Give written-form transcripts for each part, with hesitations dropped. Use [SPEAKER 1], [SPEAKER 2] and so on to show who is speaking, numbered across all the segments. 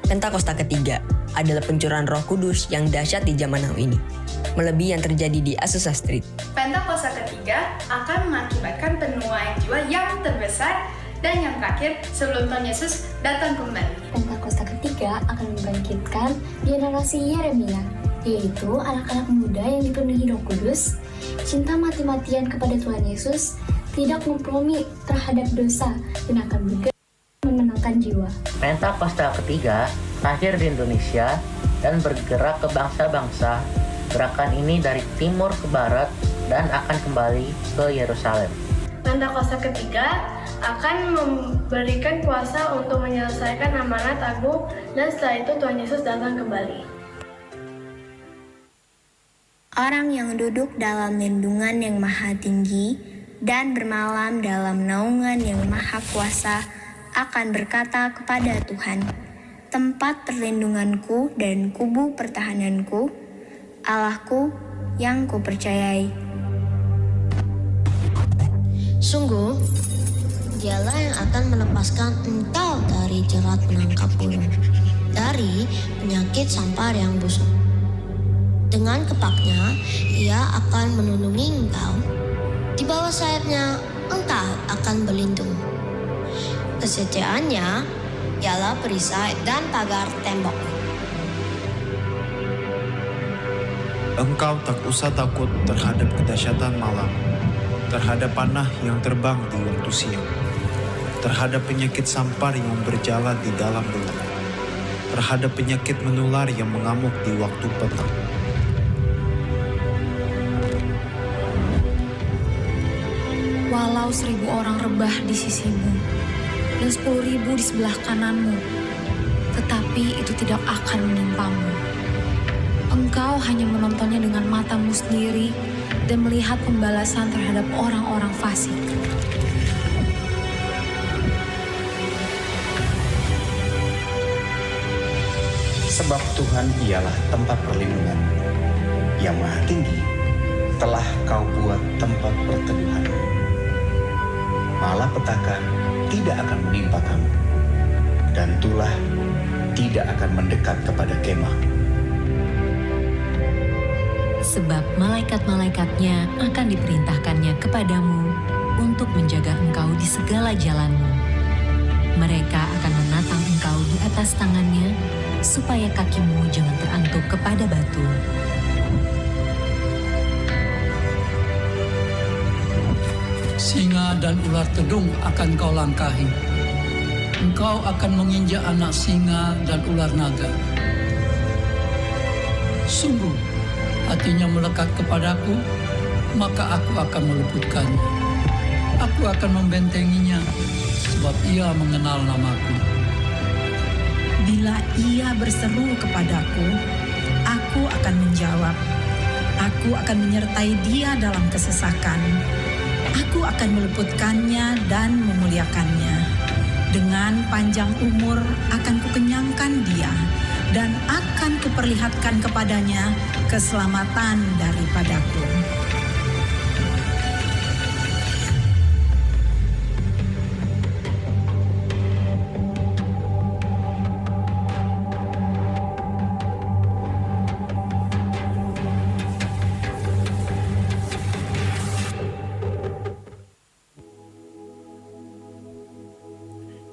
[SPEAKER 1] Pentakosta ketiga adalah pencurahan Roh Kudus yang dahsyat di zaman now ini, melebihi yang terjadi di Azusa Street.
[SPEAKER 2] Pentakosta ketiga akan mengakibatkan penuaian jiwa yang terbesar dan yang terakhir sebelum Tuhan Yesus datang kembali.
[SPEAKER 3] Pentakosta ketiga akan membangkitkan generasi Yeremia, yaitu anak-anak muda yang dipenuhi Roh Kudus, cinta mati-matian kepada Tuhan Yesus, tidak kompromi terhadap dosa, dan akan bergerak memenangkan jiwa.
[SPEAKER 4] Pentakosta ketiga lahir di Indonesia dan bergerak ke bangsa-bangsa. Gerakan ini dari timur ke barat dan akan kembali ke Yerusalem.
[SPEAKER 5] Pentakosta ketiga akan memberikan kuasa untuk menyelesaikan amanat agung dan setelah itu Tuhan Yesus datang kembali.
[SPEAKER 6] Orang yang duduk dalam lindungan yang maha tinggi dan bermalam dalam naungan yang maha kuasa akan berkata kepada Tuhan, tempat perlindunganku dan kubu pertahananku, Allahku yang kupercayai.
[SPEAKER 7] Sungguh, Dialah yang akan melepaskan engkau dari jerat penangkap burung, dari penyakit sampar yang busuk. Dengan kepaknya, Ia akan melindungi engkau. Di bawah sayapnya, engkau akan berlindung. Kesetiaannya ialah perisai dan pagar tembok.
[SPEAKER 8] Engkau tak usah takut terhadap kedahsyatan malam, terhadap panah yang terbang di waktu siang, terhadap penyakit sampar yang berjalan di dalam gelap, terhadap penyakit menular yang mengamuk di waktu petang.
[SPEAKER 9] Walau 1000 orang rebah di sisimu dan 10.000 di sebelah kananmu, tetapi itu tidak akan menimpamu. Engkau hanya menontonnya dengan matamu sendiri dan melihat pembalasan terhadap orang-orang fasik.
[SPEAKER 10] Sebab Tuhan ialah tempat perlindungan yang maha tinggi, telah kau buat tempat perteduhan. Malapetaka tidak akan menimpa kamu, dan tulah tidak akan mendekat kepada kemah.
[SPEAKER 11] Sebab malaikat-malaikatnya akan diperintahkannya kepadamu untuk menjaga engkau di segala jalanmu. Mereka akan menatang engkau di atas tangannya, supaya kakimu jangan terantuk kepada batu.
[SPEAKER 12] Singa dan ular tedung akan kau langkahi. Engkau akan menginjak anak singa dan ular naga. Sungguh, hatinya melekat kepadaku, maka aku akan meluputkannya. Aku akan membentenginya, sebab ia mengenal namaku.
[SPEAKER 13] Bila ia berseru kepadaku, aku akan menjawab. Aku akan menyertai dia dalam kesesakan. Aku akan meluputkannya dan memuliakannya. Dengan panjang umur akan kukenyangkan dia, dan akan kuperlihatkan kepadanya keselamatan daripadaku.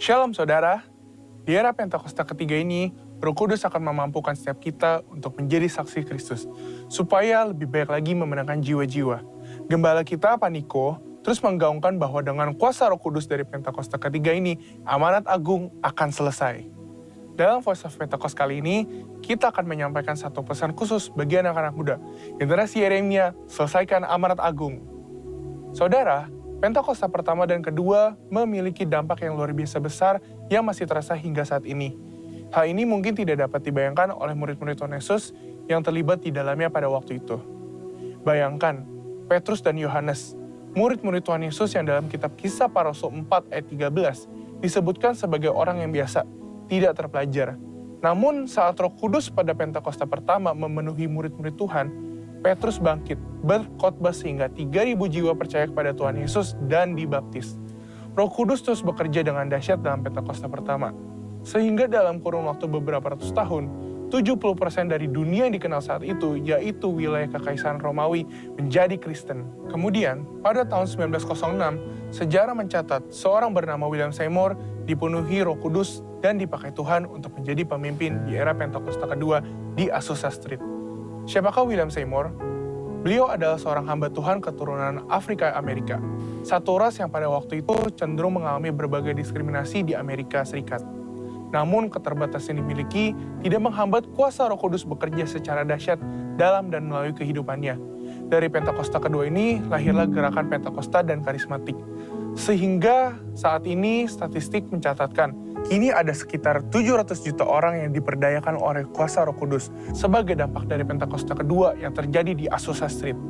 [SPEAKER 14] Shalom saudara, di era Pentakosta ketiga ini, Roh Kudus akan memampukan setiap kita untuk menjadi saksi Kristus, supaya lebih baik lagi memenangkan jiwa-jiwa. Gembala kita, Pak Niko, terus menggaungkan bahwa dengan kuasa Roh Kudus dari Pentakosta ketiga ini, amanat agung akan selesai. Dalam Voice of Pentecost kali ini, kita akan menyampaikan satu pesan khusus bagi anak-anak muda, generasi Yeremia, selesaikan amanat agung. Saudara, Pentakosta pertama dan kedua memiliki dampak yang luar biasa besar yang masih terasa hingga saat ini. Hal ini mungkin tidak dapat dibayangkan oleh murid-murid Tuhan Yesus yang terlibat di dalamnya pada waktu itu. Bayangkan, Petrus dan Yohanes, murid-murid Tuhan Yesus yang dalam kitab Kisah Para Rasul 4 ayat 13 disebutkan sebagai orang yang biasa, tidak terpelajar. Namun saat Roh Kudus pada Pentakosta pertama memenuhi murid-murid Tuhan, Petrus bangkit, berkhotbah sehingga 3.000 jiwa percaya kepada Tuhan Yesus dan dibaptis. Roh Kudus terus bekerja dengan dahsyat dalam Pentakosta pertama. Sehingga dalam kurun waktu beberapa ratus tahun, 70% dari dunia yang dikenal saat itu, yaitu wilayah Kekaisaran Romawi, menjadi Kristen. Kemudian, pada tahun 1906, sejarah mencatat seorang bernama William Seymour dipenuhi Roh Kudus dan dipakai Tuhan untuk menjadi pemimpin di era Pentakosta kedua di Azusa Street. Siapakah William Seymour? Beliau adalah seorang hamba Tuhan keturunan Afrika Amerika, satu ras yang pada waktu itu cenderung mengalami berbagai diskriminasi di Amerika Serikat. Namun keterbatasan yang dimiliki tidak menghambat kuasa Roh Kudus bekerja secara dahsyat dalam dan melalui kehidupannya. Dari Pentakosta kedua ini lahirlah gerakan Pentakosta dan karismatik. Sehingga saat ini statistik mencatatkan kini ada sekitar 700 juta orang yang diperdayakan oleh kuasa Roh Kudus sebagai dampak dari Pentakosta kedua yang terjadi di Azusa Street.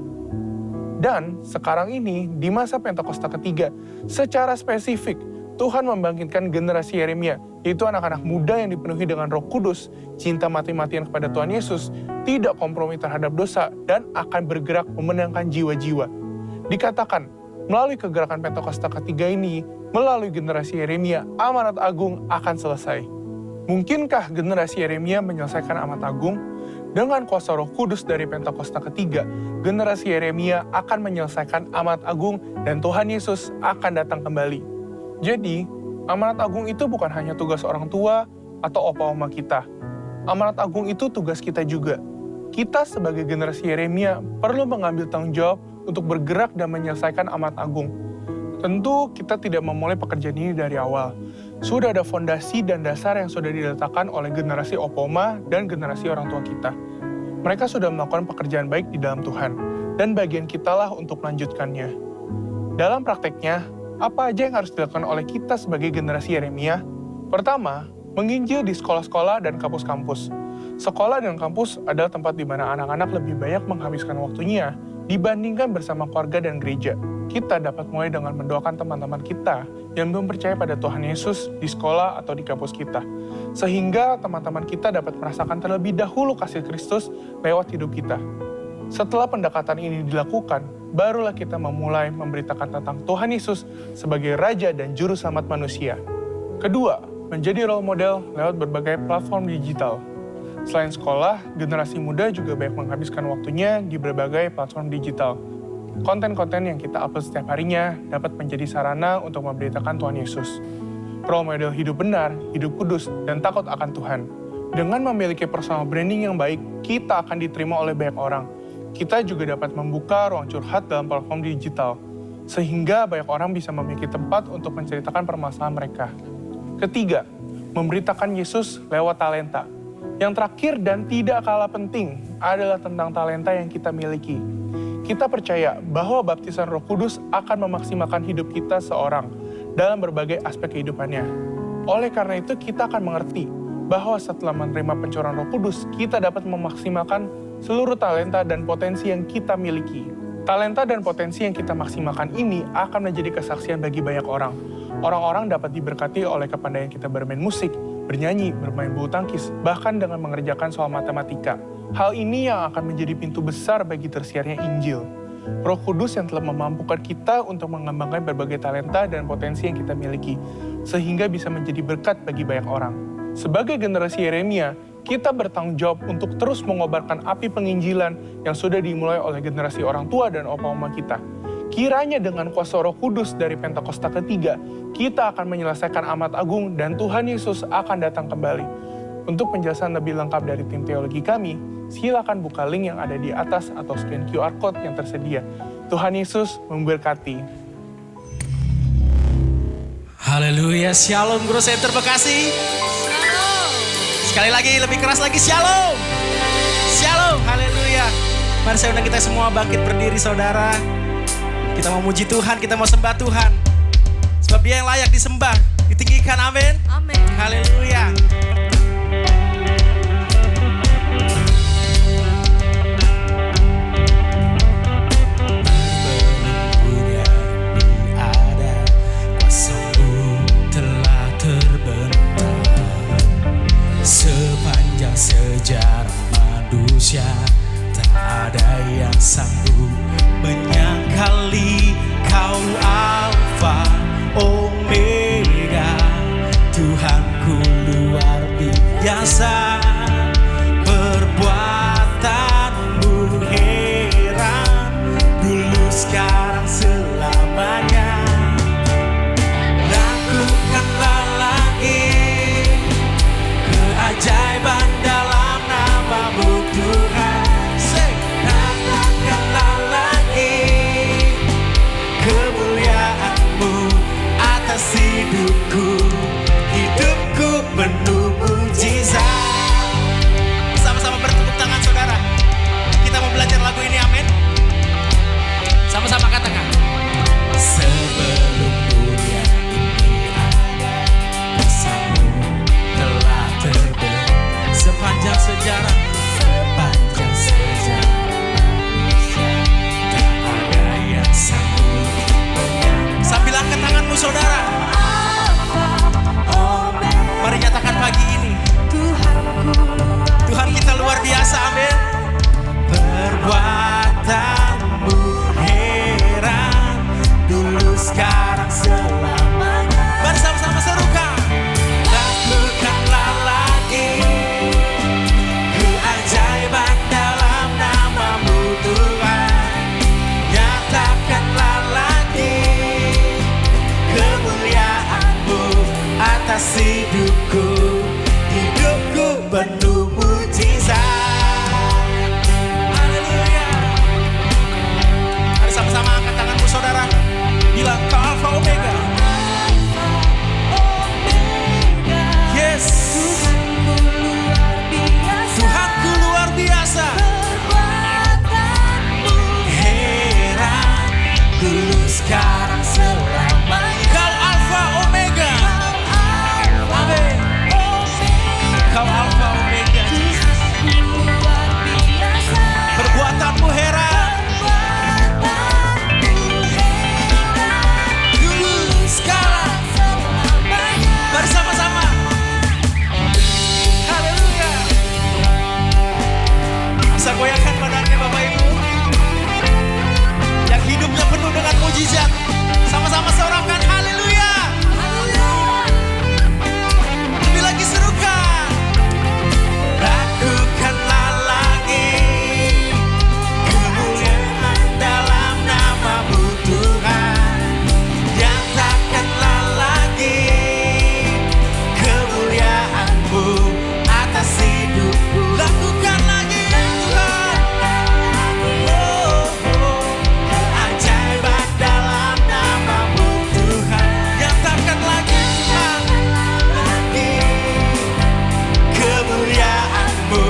[SPEAKER 14] Dan sekarang ini di masa Pentakosta ketiga, secara spesifik Tuhan membangkitkan generasi Yeremia, yaitu anak-anak muda yang dipenuhi dengan Roh Kudus, cinta mati-matian kepada Tuhan Yesus, tidak kompromi terhadap dosa, dan akan bergerak memenangkan jiwa-jiwa. Dikatakan, melalui kegerakan Pentakosta ketiga ini, melalui generasi Yeremia, amanat agung akan selesai. Mungkinkah generasi Yeremia menyelesaikan amanat agung? Dengan kuasa Roh Kudus dari Pentakosta ketiga, generasi Yeremia akan menyelesaikan amanat agung dan Tuhan Yesus akan datang kembali. Jadi, amanat agung itu bukan hanya tugas orang tua atau opa-oma kita. Amanat agung itu tugas kita juga. Kita sebagai generasi Yeremia perlu mengambil tanggung jawab untuk bergerak dan menyelesaikan amanat agung. Tentu kita tidak memulai pekerjaan ini dari awal. Sudah ada fondasi dan dasar yang sudah diletakkan oleh generasi opa-oma dan generasi orang tua kita. Mereka sudah melakukan pekerjaan baik di dalam Tuhan, dan bagian kitalah untuk melanjutkannya. Dalam prakteknya, apa aja yang harus dilakukan oleh kita sebagai generasi Yeremia? Pertama, menginjil di sekolah-sekolah dan kampus-kampus. Sekolah dan kampus adalah tempat di mana anak-anak lebih banyak menghabiskan waktunya dibandingkan bersama keluarga dan gereja. Kita dapat mulai dengan mendoakan teman-teman kita yang belum percaya pada Tuhan Yesus di sekolah atau di kampus kita. Sehingga teman-teman kita dapat merasakan terlebih dahulu kasih Kristus lewat hidup kita. Setelah pendekatan ini dilakukan, barulah kita memulai memberitakan tentang Tuhan Yesus sebagai Raja dan Juru Selamat manusia. Kedua, menjadi role model lewat berbagai platform digital. Selain sekolah, generasi muda juga banyak menghabiskan waktunya di berbagai platform digital. Konten-konten yang kita upload setiap harinya dapat menjadi sarana untuk memberitakan Tuhan Yesus. Role model hidup benar, hidup kudus, dan takut akan Tuhan. Dengan memiliki personal branding yang baik, kita akan diterima oleh banyak orang. Kita juga dapat membuka ruang curhat dalam platform digital, sehingga banyak orang bisa memiliki tempat untuk menceritakan permasalahan mereka. Ketiga, memberitakan Yesus lewat talenta. Yang terakhir dan tidak kalah penting adalah tentang talenta yang kita miliki. Kita percaya bahwa baptisan Roh Kudus akan memaksimalkan hidup kita seorang dalam berbagai aspek kehidupannya. Oleh karena itu, kita akan mengerti bahwa setelah menerima pencurahan Roh Kudus, kita dapat memaksimalkan seluruh talenta dan potensi yang kita miliki. Talenta dan potensi yang kita maksimalkan ini akan menjadi kesaksian bagi banyak orang. Orang-orang dapat diberkati oleh kepandaian kita bermain musik, bernyanyi, bermain bulu tangkis, bahkan dengan mengerjakan soal matematika. Hal ini yang akan menjadi pintu besar bagi tersiarnya Injil. Roh Kudus yang telah memampukan kita untuk mengembangkan berbagai talenta dan potensi yang kita miliki, sehingga bisa menjadi berkat bagi banyak orang. Sebagai generasi Yeremia, kita bertanggung jawab untuk terus mengobarkan api penginjilan yang sudah dimulai oleh generasi orang tua dan opa-oma kita. Kiranya dengan kuasa Roh Kudus dari Pentakosta ketiga, kita akan menyelesaikan amanat agung dan Tuhan Yesus akan datang kembali. Untuk penjelasan lebih lengkap dari tim teologi kami, silakan buka link yang ada di atas atau scan QR Code yang tersedia. Tuhan Yesus memberkati.
[SPEAKER 15] Haleluya, shalom Guru Center Bekasi. Sekali lagi, lebih keras lagi, shalom. Shalom, haleluya. Mari saya undang kita semua bangkit berdiri saudara. Kita mau muji Tuhan, kita mau sembah Tuhan. Sebab Dia yang layak disembah, ditinggikan, amin. Amin. Haleluya. Sepanjang sejarah manusia, tak ada yang sanggup menyangkali Kau Alfa Omega, Tuhanku luar biasa, perbuatanmu heran, dulu sekarang selamanya. Lakukanlah lagi keajaiban dalam nama-Mu Tuhan. Katakanlah lagi kemuliaan-Mu atas hidupku. Hidupku penuh mujizat. Sama-sama bertepuk tangan saudara. Kita mau belajar lagu ini, amin. Sama-sama katakan. Sebelum dunia ini ada, kasih-Mu telah terbit sepanjang sejarah. Sepanjang sejarah manusia, tak ada yang sanggup. Sambil angkat tanganmu saudara. Mari nyatakan pagi ini, Tuhan kita luar biasa, amin. Perbuatanmu heran, dulu sekarang selamanya. Bersama-sama serukan. Lakukanlah lagi keajaiban dalam nama-Mu Tuhan. Nyatakanlah lagi kemuliaan-Mu atas hidupku. Hidupku penuh mujizat. Haleluya. Mari sama-sama angkat tanganmu saudara. Bilang ke Alfa Omega. Yes. Tuhanku luar biasa. Heran, dulu sekarang selamanya. Kau Alfa Omega. Amin. Kau Alfa Omega. Perbuatanmu heran. Dulu sekarang bersama-sama. Haleluya. Bisa goyangkan badannya Bapak Ibu yang hidupnya penuh dengan mujizat. Sama-sama sorakan haleluya. Lebih lagi serukan. Lakukanlah lagi kemuliaan dalam nama-Mu Tuhan. Nyatakanlah lagi kemuliaan-Mu atas hidupku. Lakukan lagi Tuhan. Keajaiban dalam nama-Mu Tuhan. Nyatakan lagi Tuhan. Lagi kemuliaan-Mu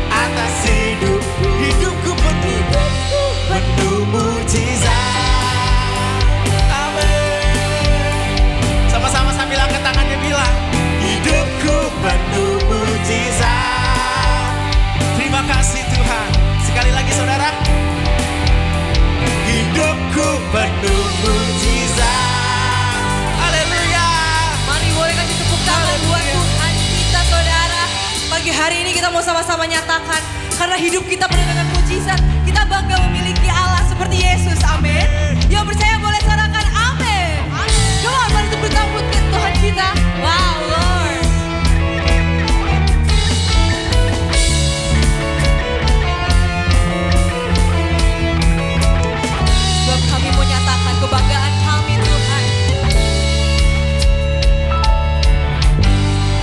[SPEAKER 15] atas hidupku. Hidupku penuh mujizat. Amin. Sama-sama sambil angkat tangannya bilang, hidupku penuh mujizat. Terima kasih Tuhan. Sekali lagi saudara. Hidupku penuh mujizat. Haleluya.
[SPEAKER 16] Mari boleh kasih tepuk tangan buat Tuhan kita saudara. Pagi hari ini kita mau sama-sama nyatakan, karena hidup kita penuh dengan mujizat, kita bangga memiliki Allah seperti Yesus, amin. Yang percaya boleh sorakan amin. Come on, mari tepuk tangan buat Tuhan kita. Wow, Lord. Sebab kami mau nyatakan kebanggaan kami Tuhan.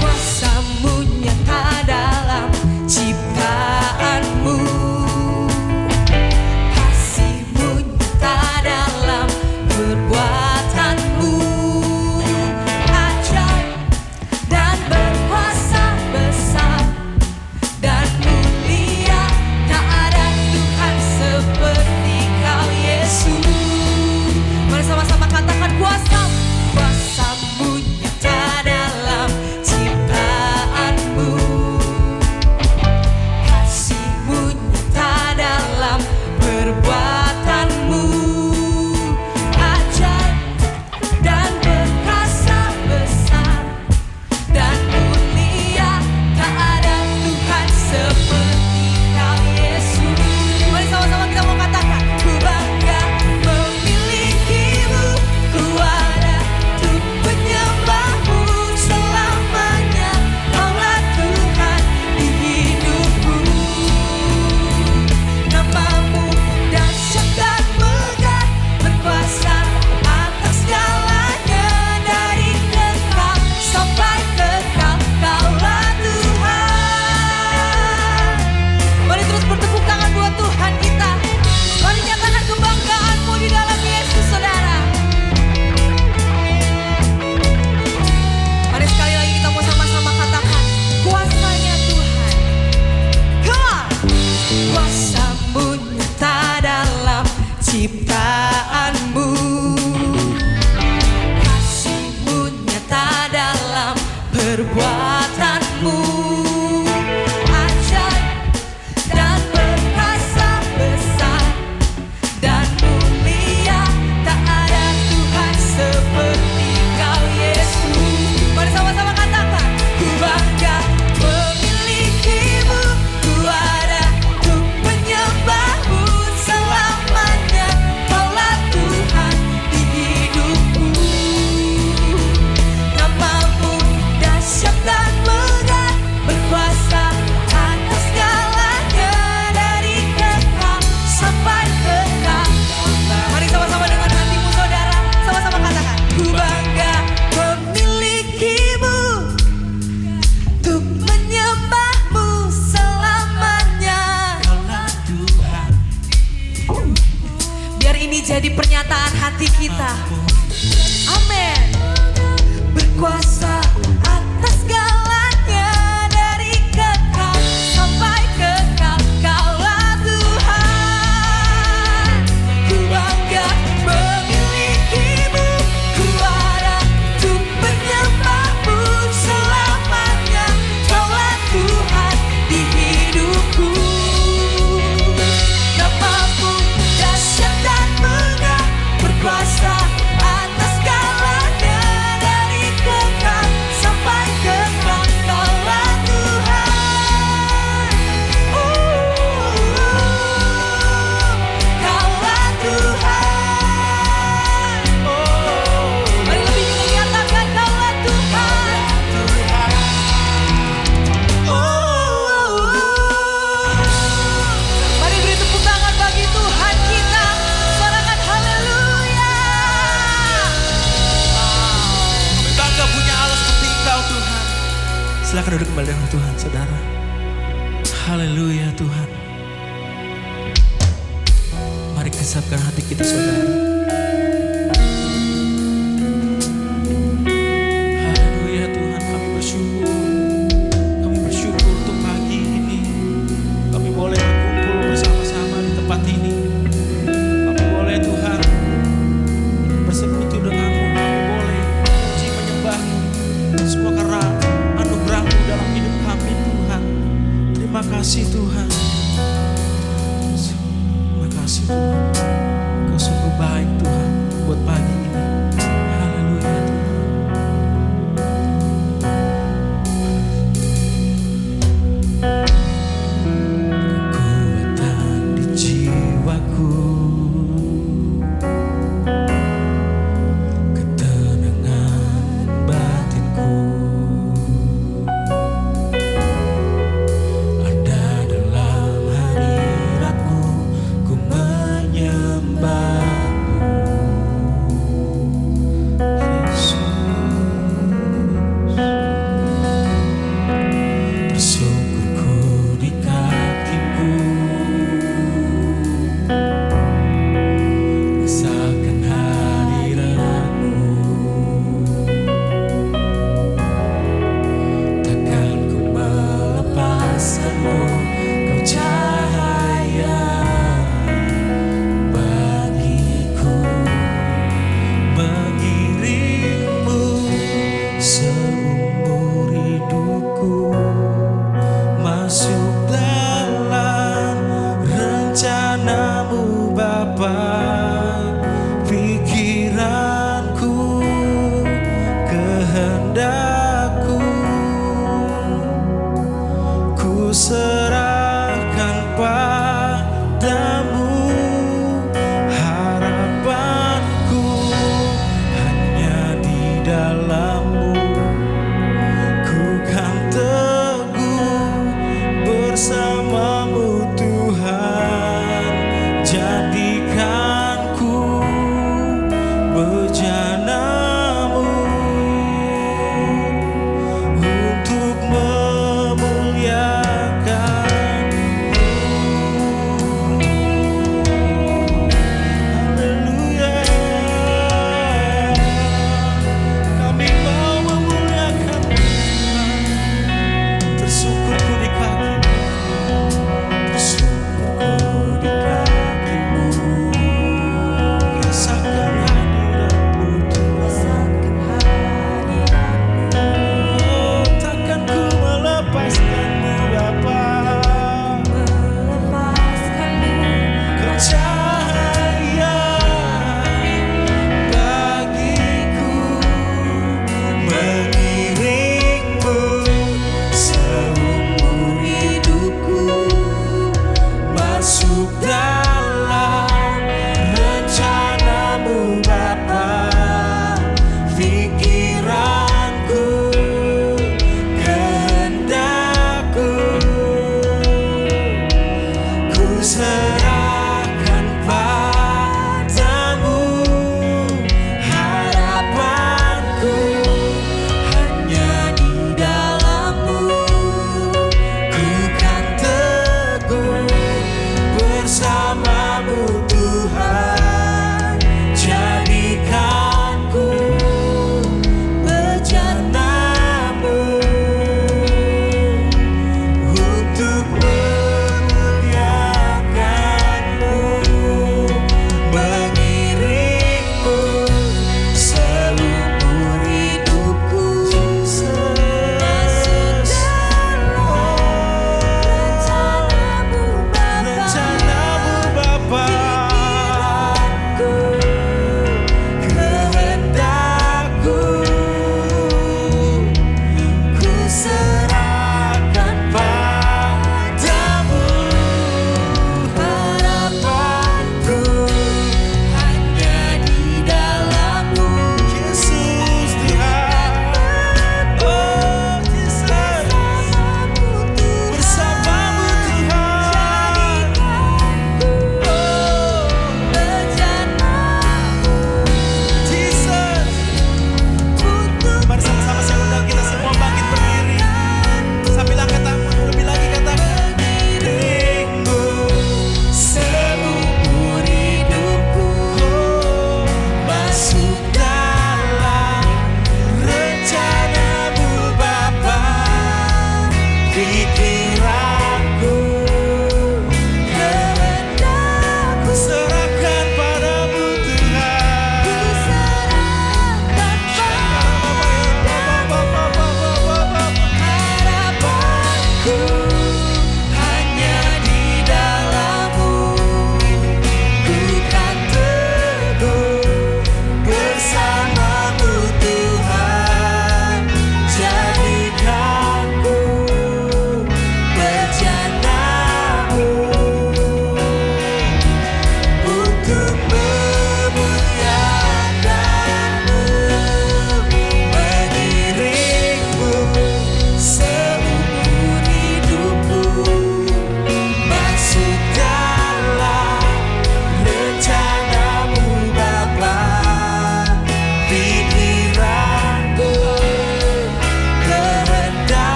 [SPEAKER 16] Kuasa-Mu nyata dalam ciptaan-Mu, kasih-Mu nyata dalam perbuatan. kekuatanmu ajaib dan perkasa besar dan mulia, tak ada Tuhan seperti Kau Yesus. Mari sama-sama katakan, ku bangga memilikimu, ku ada untuk menyembahmu selamanya. Kaulah Tuhan di hidupku, namamu dahsyat dan megah, berkuasa atas segalanya, dari kekal sampai kekal. Mari sama-sama dengan hatimu saudara, sama-sama katakan, ku bangga memilikimu, untuk menyembahmu selamanya. Kaulah Tuhan. Biar ini jadi pernyataan hati kita. Amin. Berkuasa atas segalanya, dari kekal sampai kekal. Kaulah Tuhan. Ku bangga memilikimu, ku ada untuk menyembahmu selamanya. Kaulah Tuhan di hidupku, namamu dahsyat dan megah, berkuasa atas segalanya, dari kekal sampai kekal. Kaulah Tuhan. Kaulah Tuhan. Mari lebih kita nyatakan, Kaulah Tuhan. Mari beri tepuk tangan bagi Tuhan kita. Sorakan haleluya.
[SPEAKER 15] Kami bangga punya Allah seperti Engkau Tuhan. Silakan duduk kembali dengan Tuhan saudara. Haleluya Tuhan. Mari kita siapkan hati kita saudara. Haleluya Tuhan, kami bersyukur. Kami bersyukur untuk pagi ini. Kami boleh berkumpul bersama-sama di tempat ini. Kami boleh Tuhan bersekutu denganmu. Kami boleh puji menyembahmu. Semua karena anugerahmu dalam hidup kami Tuhan. Terima kasih Tuhan. Terima kasih Tuhan. Kau sungguh baik Tuhan buat pagi ini. Haleluya Tuhan. Kekuatan di jiwaku, ketenangan batinku, ada dalam hadirat-Mu. Ku menyembah-Mu, Yesus. Tersungkurku di kaki-Mu, rasakan hadirat-Mu. Takkan ku melepaskan-Mu, Kau cahaya bagiku. Mengiringmu seumur hidupku, masuk dalam rencana-Mu Bapa. Pikiranku, kehendakku, ku serahkan padamu. Harapanku hanya di dalam-Mu. Ku kan teguh bersama-Mu Tuhan. Jadikan ku bejana-Mu.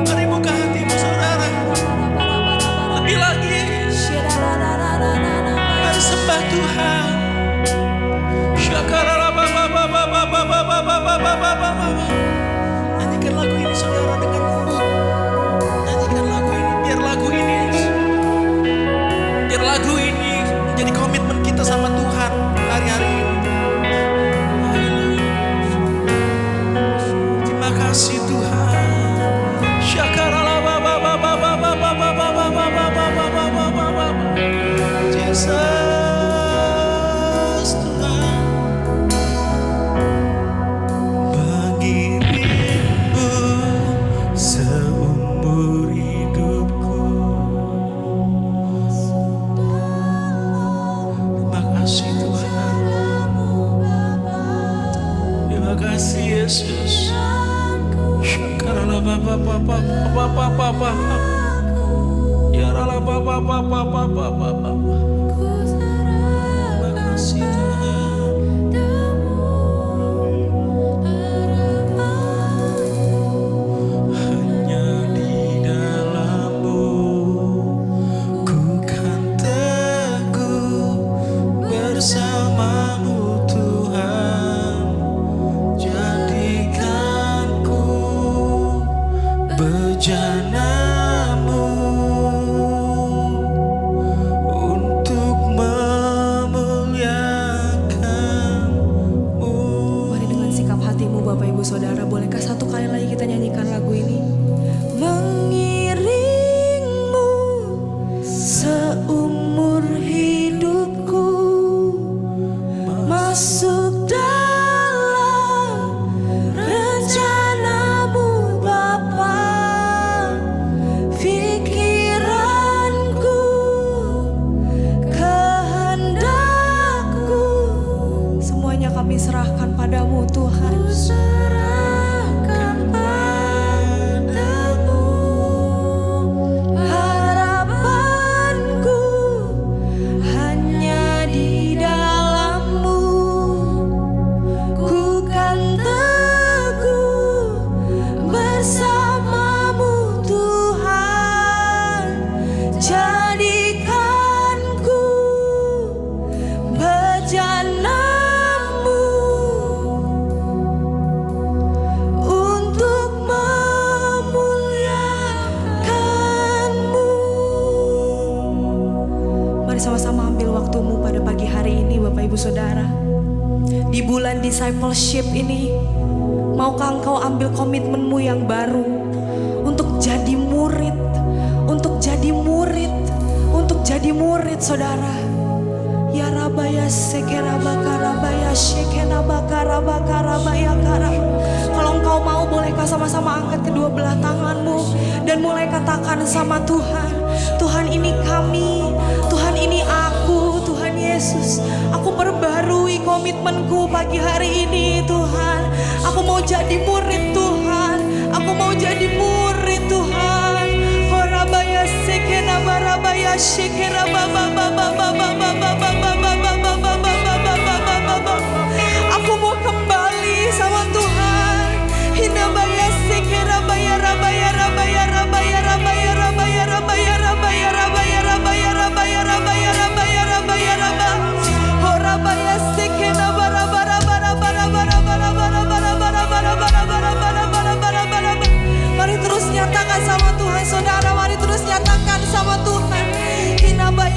[SPEAKER 15] Mari buka hatimu saudara. Lebih lagi. Mari sembah Tuhan. Nyanyikan lagu ini saudara dengan nyanyikan lagu ini. Biar lagu ini menjadi komitmen kita sama Tuhan hari-hari ini. Terima kasih Tuhan. Jesus Tuhan. Bagi rindu seumur hidupku. Terima kasih Tuhan. Terima kasih Yesus. Syakaralah Bapa. Ya Allah Bapa. Terima kasih Tuhan. Hanya di dalam-Mu ku kan teguh bersama-Mu Tuhan. Jadikanku bejana-Mu untuk memuliakan-Mu.
[SPEAKER 16] Mari dengan sikap hatimu Bapak Ibu Saudara, bolehkah satu kali lagi kita nyanyikan lagu ini? Mengiringmu seumur hidupku, masuk dalam rencana-Mu Bapa. Pikiranku, kehendakku, semuanya kami serahkan padamu Tuhan. Serahkan padamu. Harapanku hanya di dalam-Mu. Ku kan teguh bersama-Mu Tuhan. Jadikanku bejana-Mu untuk memuliakan-Mu. Mari sama-sama ambil waktumu pada pagi hari ini Bapak Ibu Saudara. Di bulan discipleship ini, maukah engkau ambil komitmenmu yang baru untuk jadi murid, untuk jadi murid, untuk jadi murid saudara. Ya Rabaya Sekeraba Karabaya Shekenaba Karaba Karabaya Karab. Kalau engkau mau, bolehkah sama-sama angkat kedua belah tanganmu dan mulai katakan sama Tuhan, Tuhan ini kami, Tuhan ini aku, Tuhan Yesus. Aku perbarui komitmenku pagi hari ini Tuhan. Aku mau jadi murid Tuhan, aku mau jadi murid Tuhan. Horabaya Sekenaba Rabaya Shekeraba aku mau kembali sama Tuhan. Hindabaya Sekerabaya Rabaya Rabaya Rabaya Rabaya Rabaya Rabaya Rabaya Rabaya Rabaya Rabaya Rabaya Rabaya Rabaya Rabaya Horabaya Sekenaba Rabara Bara Bara Bara Bara Bara Bara Bara Bara Bara Bara Bara Bara Bara Bara. Mari terus nyatakan sama Tuhan saudara, mari terus nyatakan sama Tuhan. Hinabaya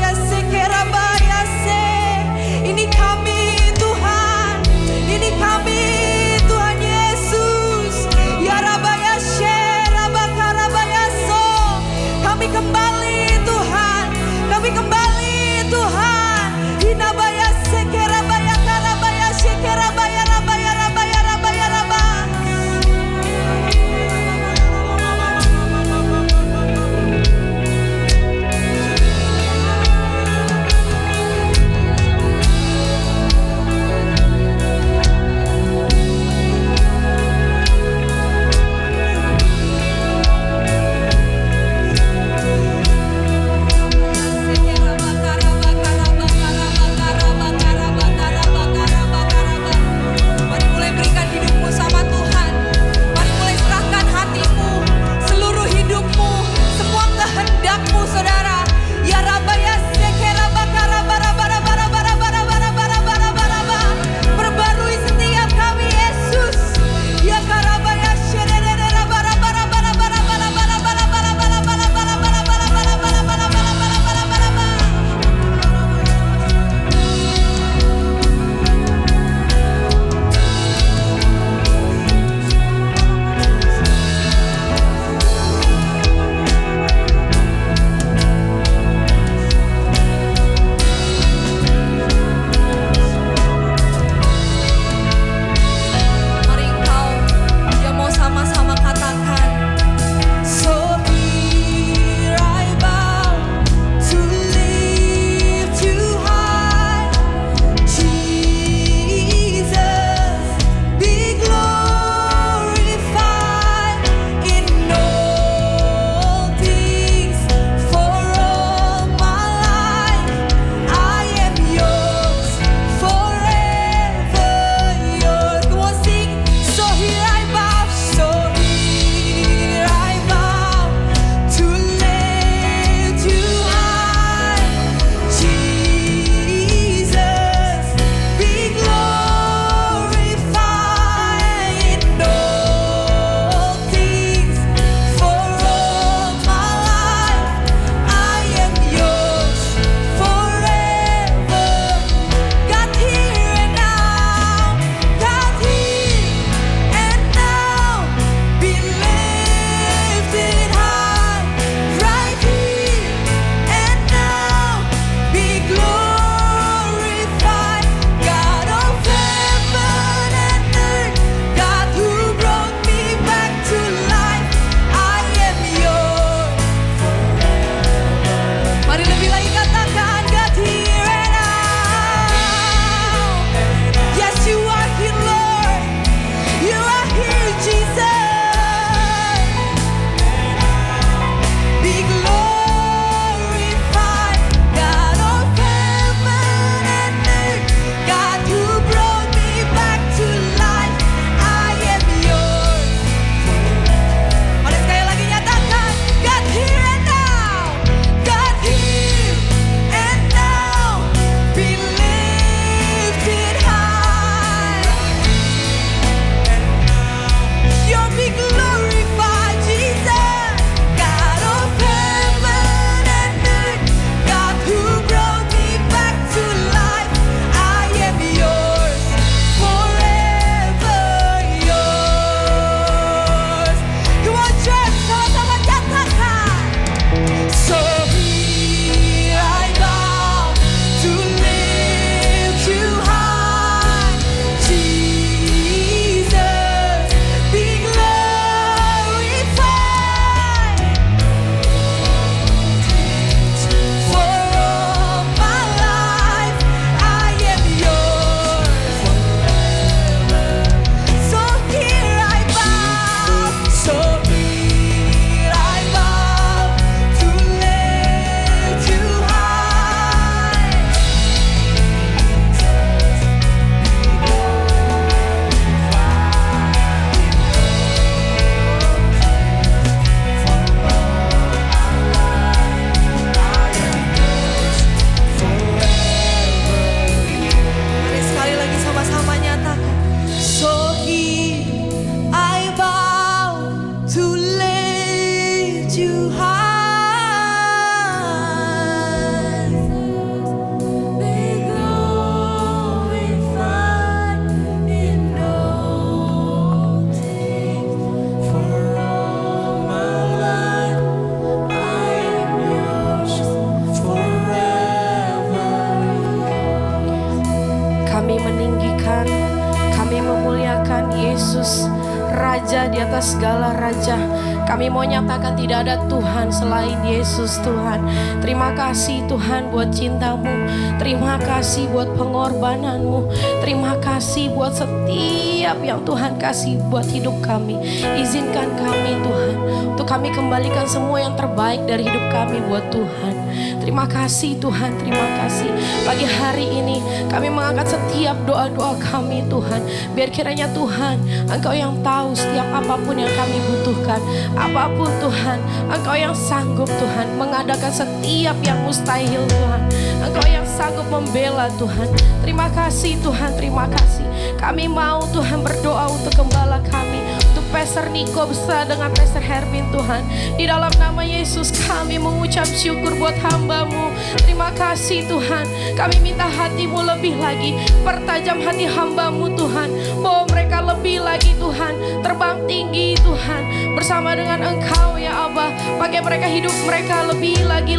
[SPEAKER 17] segala raja. Kami mau nyatakan tidak ada Tuhan selain Yesus Tuhan. Terima kasih Tuhan buat cinta-Mu. Terima kasih buat pengorbanan-Mu. Terima kasih buat setiap yang Tuhan kasih buat hidup kami. Izinkan kami Tuhan, untuk kami kembalikan semua yang terbaik dari hidup kami buat Tuhan. Terima kasih Tuhan, terima kasih. Pagi hari ini kami mengangkat setiap doa-doa kami Tuhan. Biar kiranya Tuhan, Engkau yang tahu setiap apapun yang kami butuhkan. Apapun Tuhan, Engkau yang sanggup Tuhan mengadakan setiap yang mustahil Tuhan. Engkau yang sanggup membela Tuhan. Terima kasih Tuhan, terima kasih. Kami mau Tuhan berdoa untuk gembala kami, untuk Pastor Niko bersama dengan Pastor Hermin Tuhan. Di dalam nama Yesus kami mengucap syukur buat hamba-Mu. Terima kasih Tuhan. Kami minta hati-Mu lebih lagi, pertajam hati hamba-Mu Tuhan. Bawa mereka lebih lagi Tuhan, terbang tinggi Tuhan, bersama dengan Engkau ya Allah. Pakai mereka, hidup mereka lebih lagi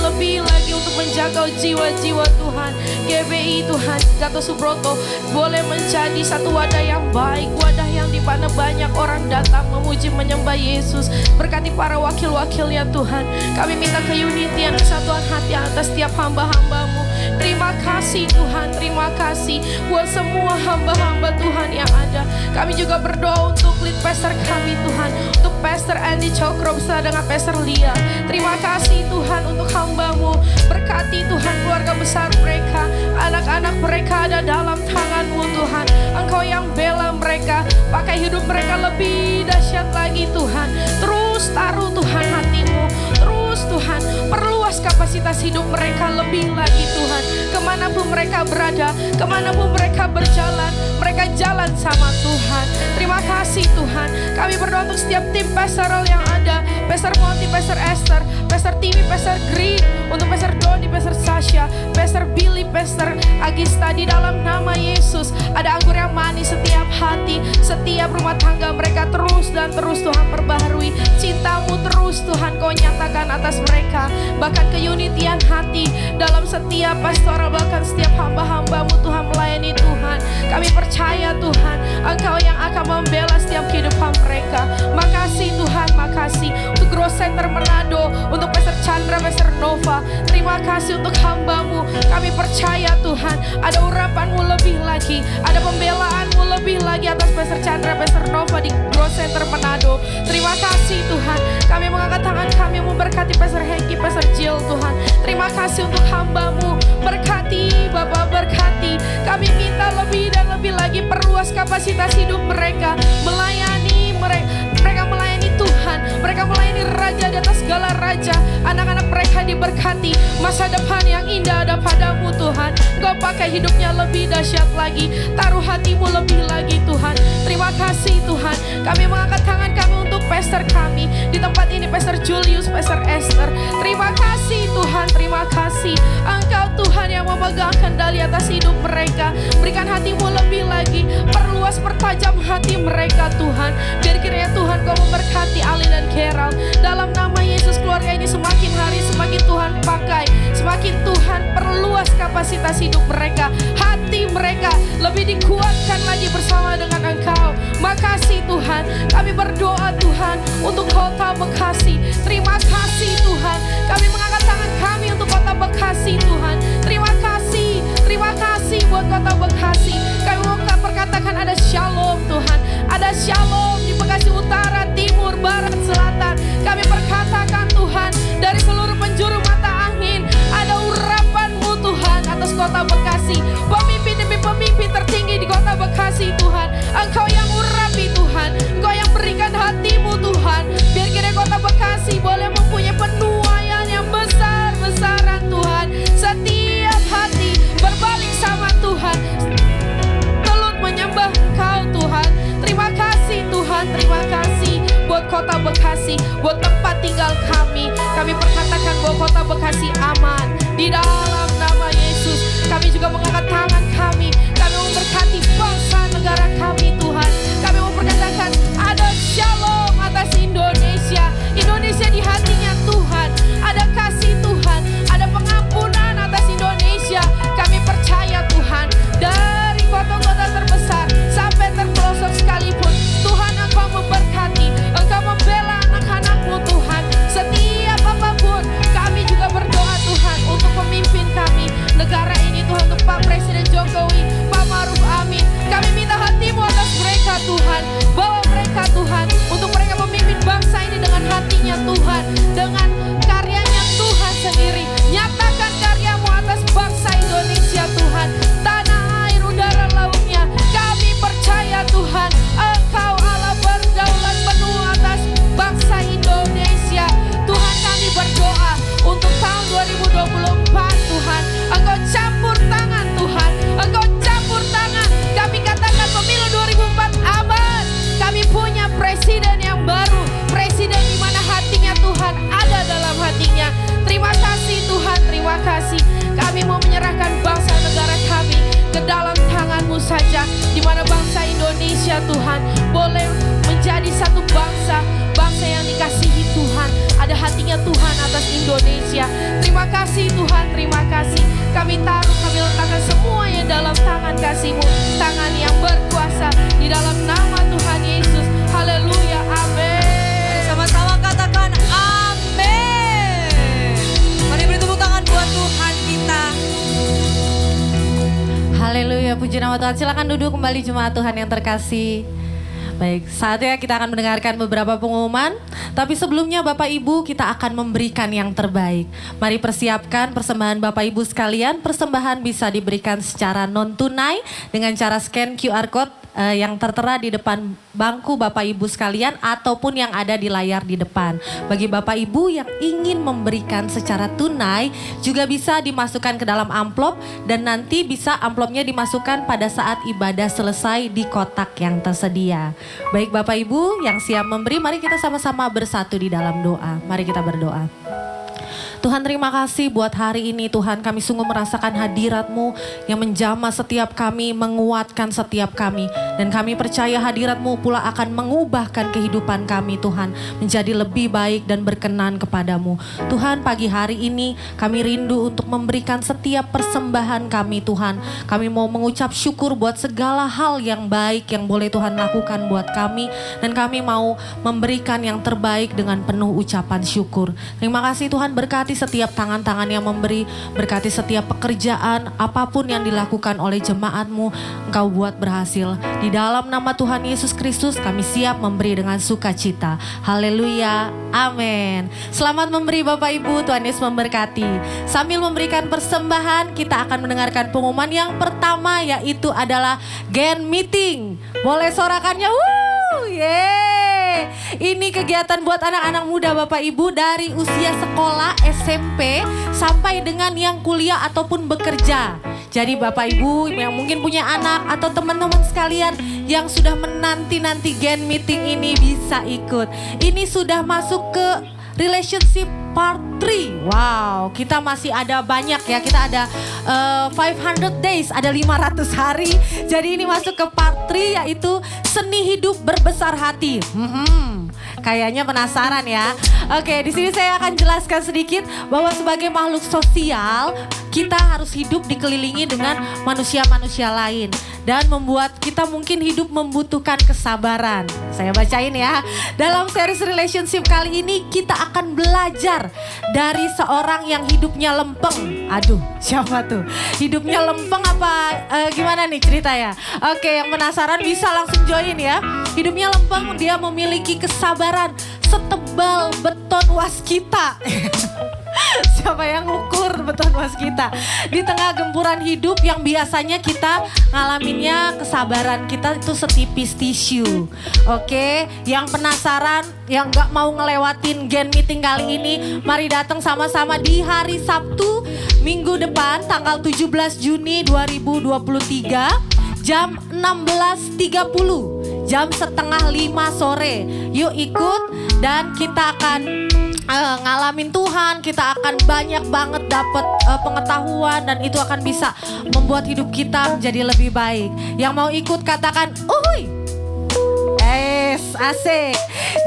[SPEAKER 17] untuk menjaga jiwa-jiwa Tuhan. GBI Tuhan, Gatot Subroto boleh menjadi satu wadah yang baik, wadah yang di mana banyak orang datang memuji menyembah Yesus. Berkati para wakil-wakilnya Tuhan. Kami minta keunitian, kesatuan hati atas setiap hamba-hamba-Mu. Terima kasih Tuhan, terima kasih buat semua hamba-hamba Tuhan yang ada. Kami juga berdoa untuk lead pastor kami Tuhan, untuk Pastor Andy Cokro bersama dengan Pastor Lia. Terima kasih Tuhan untuk hamba-Mu. Berkati Tuhan keluarga besar mereka, anak-anak mereka ada dalam tangan-Mu Tuhan. Engkau yang bela mereka, pakai hidup mereka lebih dahsyat lagi Tuhan. Terus taruh Tuhan hati-Mu, terus Tuhan perluas kapasitas hidup mereka lebih lagi Tuhan. Kemanapun mereka berada, kemanapun mereka berjalan, mereka jalan sama Tuhan. Terima kasih Tuhan. Kami berdoa untuk setiap tim pastoral yang ada, Pastor Monty, Pastor Esther, Pastor Timmy, Pastor Green, untuk Pastor Doni, Pastor Sasha, Pastor Billy, Pastor Agista. Di dalam nama Yesus ada anggur yang manis setiap hati, setiap rumah tangga mereka. Terus dan terus Tuhan perbaharui cinta-Mu, terus Tuhan Kau nyatakan atas mereka. Bahkan keunitian hati dalam setiap pastoral, bahkan setiap hamba-hamba-Mu Tuhan melayani Tuhan. Kami percaya Tuhan, Engkau yang akan membela setiap kehidupan mereka. Makasih Tuhan, makasih untuk Growth Center Manado, untuk Pastor Chandra, Pastor Nova. Terima kasih untuk hamba-Mu. Kami percaya Tuhan, ada urapan-Mu lebih lagi, ada pembelaan-Mu lebih lagi atas Pastor Chandra, Pastor Nova di Growth Center Manado. Terima kasih Tuhan. Kami mengangkat tangan kami memberkati Pastor Hengki, Pastor Jill Tuhan. Terima kasih untuk hamba-Mu. Berkati Bapak, berkati. Kami minta lebih dan lebih lagi, perluas kapasitas hidup mereka, melayani mereka melayani Tuhan, mereka melayani Raja di atas segala raja. Anak-anak mereka diberkati, masa depan yang indah ada pada-Mu Tuhan. Engkau pakai hidupnya lebih dahsyat lagi, taruh hati-Mu lebih lagi Tuhan. Terima kasih Tuhan. Kami mengangkat tangan kami untuk pastor kami di tempat ini, Pastor Julius, Pastor Esther. Terima kasih Tuhan, terima kasih. Engkau Tuhan yang memegang kendali atas hidup mereka. Berikan hati-Mu lebih lagi, perluas pertajam hati mereka Tuhan. Biar kiranya Tuhan Kau memberkati Ali dan Gerald. Dalam nama Yesus, keluarga ini semakin hari semakin Tuhan pakai, semakin Tuhan perluas kapasitas hidup mereka. Hati mereka lebih dikuatkan lagi bersama dengan Engkau. Makasih Tuhan. Kami berdoa Tuhan untuk kota Bekasi. Terima kasih Tuhan. Kami mengangkat tangan kami untuk kota Bekasi Tuhan. Terima kasih buat kota Bekasi. Kami mau perkatakan ada shalom Tuhan. Ada shalom di Bekasi Utara, Timur, Barat, Selatan. Kami perkatakan Tuhan, dari seluruh penjuru mata angin ada urapan-Mu Tuhan atas kota Bekasi. Pemimpin demi pemimpin tertinggi di kota Bekasi Tuhan. Engkau yang urapi Tuhan, Engkau yang berikan hati-Mu Tuhan. Biar kira kota Bekasi boleh mempunyai penuaian yang besar-besaran Tuhan. Setiap hati berbalik sama Tuhan, telut menyembah Engkau Tuhan. Terima kasih Tuhan, terima kasih buat kota Bekasi, buat tempat tinggal kami. Kami perkatakan bahwa kota Bekasi aman. Di dalam nama Yesus, kami juga mengangkat tangan kami. Kami memberkati bangsa negara kami Tuhan. Kami memperkatakan ada shalom atas Indonesia. Indonesia di hatinya Tuhan. Ada kasih Tuhan, ada pengampunan atas Indonesia. Kami percaya Tuhan, dari kota-kota terbesar sampai terpelosok sekalipun, Tuhan Engkau memberkati, Engkau Kami mau menyerahkan bangsa negara kami ke dalam tangan-Mu saja, di mana bangsa Indonesia Tuhan boleh menjadi satu bangsa yang dikasihi Tuhan. Ada hatinya Tuhan atas Indonesia. Terima kasih Tuhan, terima kasih. Kami taruh, kami letakkan semuanya dalam tangan kasih-Mu, tangan yang berkuasa, di dalam nama Tuhan Yesus. Haleluya, amin.
[SPEAKER 16] Sama-sama katakan amin. Mari beri tepuk tangan buat Tuhan kita.
[SPEAKER 18] Haleluya, puji nama Tuhan. Silakan duduk kembali jemaat Tuhan yang terkasih. Baik, saatnya kita akan mendengarkan beberapa pengumuman. Tapi sebelumnya Bapak Ibu, kita akan memberikan yang terbaik. Mari persiapkan persembahan Bapak Ibu sekalian. Persembahan bisa diberikan secara non-tunai dengan cara scan QR Code yang tertera di depan bangku Bapak Ibu sekalian ataupun yang ada di layar di depan. Bagi Bapak Ibu yang ingin memberikan secara tunai juga bisa dimasukkan ke dalam amplop dan nanti bisa amplopnya dimasukkan pada saat ibadah selesai di kotak yang tersedia. Baik Bapak Ibu yang siap memberi, mari kita sama-sama bersatu di dalam doa. Mari kita berdoa. Tuhan, terima kasih buat hari ini Tuhan, kami sungguh merasakan hadirat-Mu yang menjamah setiap kami, menguatkan setiap kami. Dan kami percaya hadirat-Mu pula akan mengubahkan kehidupan kami Tuhan, menjadi lebih baik dan berkenan kepadamu. Tuhan, pagi hari ini kami rindu untuk memberikan setiap persembahan kami Tuhan. Kami mau mengucap syukur buat segala hal yang baik yang boleh Tuhan lakukan buat kami. Dan kami mau memberikan yang terbaik dengan penuh ucapan syukur. Terima kasih Tuhan, berkati setiap tangan-tangan yang memberi, berkati setiap pekerjaan, apapun yang dilakukan oleh jemaat-Mu, Engkau buat berhasil. Di dalam nama Tuhan Yesus Kristus kami siap memberi dengan sukacita. Haleluya, amin. Selamat memberi Bapak Ibu, Tuhan Yesus memberkati. Sambil memberikan persembahan, kita akan mendengarkan pengumuman yang pertama, yaitu adalah Gen Meeting. Boleh sorakannya, yeay. Ini kegiatan buat anak-anak muda Bapak Ibu dari usia sekolah SMP sampai dengan yang kuliah ataupun bekerja. Jadi Bapak Ibu yang mungkin punya anak atau teman-teman sekalian yang sudah menanti-nanti Gen Meeting ini bisa ikut. Ini sudah masuk ke relationship part 3. Wow, kita masih ada banyak ya. Kita ada 500 days, ada 500 hari. Jadi ini masuk ke part 3 yaitu seni hidup berbesar hati. Kayaknya penasaran ya. Oke, di sini saya akan jelaskan sedikit bahwa sebagai makhluk sosial kita harus hidup dikelilingi dengan manusia-manusia lain dan membuat kita mungkin hidup membutuhkan kesabaran. Saya bacain ya. Dalam series relationship kali ini kita akan belajar dari seorang yang hidupnya lempeng. Aduh, siapa tuh? Hidupnya lempeng apa gimana nih cerita ya? Oke, yang penasaran bisa langsung join ya. Hidupnya lempeng, dia memiliki kesabaran setebal beton waskita. Siapa yang ngukur beton waskita? Di tengah gempuran hidup yang biasanya kita ngalaminnya, kesabaran kita itu setipis tisu. Oke, yang penasaran, yang gak mau ngelewatin Gen Meeting kali ini, mari datang sama-sama di hari Sabtu minggu depan tanggal 17 Juni 2023 jam 16.30, jam 4:30 sore. Yuk ikut dan kita akan ngalamin Tuhan, kita akan banyak banget dapat pengetahuan dan itu akan bisa membuat hidup kita menjadi lebih baik. Yang mau ikut katakan uhuy. Asik.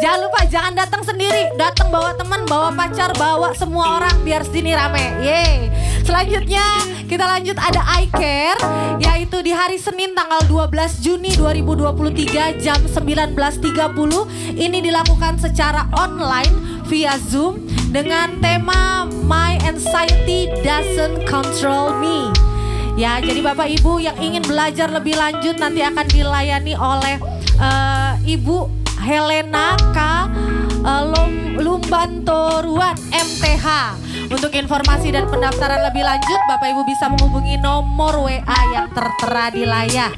[SPEAKER 18] Jangan lupa jangan datang sendiri, datang bawa teman, bawa pacar, bawa semua orang biar sini rame. Yeay. Selanjutnya kita lanjut ada iCare, yaitu di hari Senin tanggal 12 Juni 2023 jam 19.30. Ini dilakukan secara online via Zoom dengan tema My Anxiety Doesn't Control Me. Ya, jadi Bapak Ibu yang ingin belajar lebih lanjut nanti akan dilayani oleh Ibu Helena K. Lumbantoruan MTH. Untuk informasi dan pendaftaran lebih lanjut, Bapak Ibu bisa menghubungi nomor WA yang tertera di layar.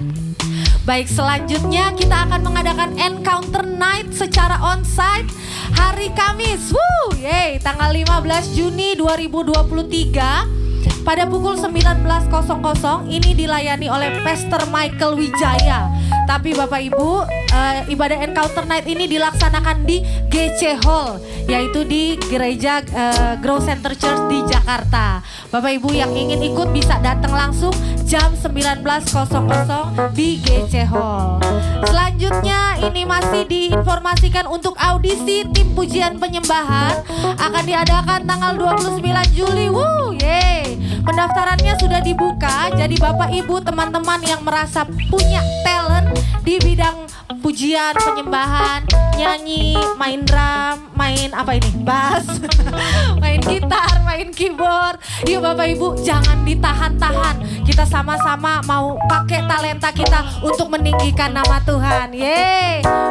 [SPEAKER 18] Baik, selanjutnya kita akan mengadakan Encounter Night secara onsite hari Kamis. Yeay, tanggal 15 Juni 2023 pada pukul 19.00 ini dilayani oleh Pastor Michael Wijaya. Tapi Bapak Ibu, ibadah Encounter Night ini dilaksanakan di GC Hall, yaitu di Gereja Grow Center Church di Jakarta. Bapak Ibu yang ingin ikut bisa datang langsung jam 19.00 di GC Hall. Selanjutnya ini masih diinformasikan untuk audisi tim pujian penyembahan akan diadakan tanggal 29 Juli. Pendaftarannya sudah dibuka, jadi Bapak Ibu teman-teman yang merasa punya talent di bidang pujian, penyembahan, nyanyi, main drum, main apa ini? Bass, main gitar, main keyboard. Yuk Bapak Ibu jangan ditahan-tahan. Kita sama-sama mau pakai talenta kita untuk meninggikan nama Tuhan.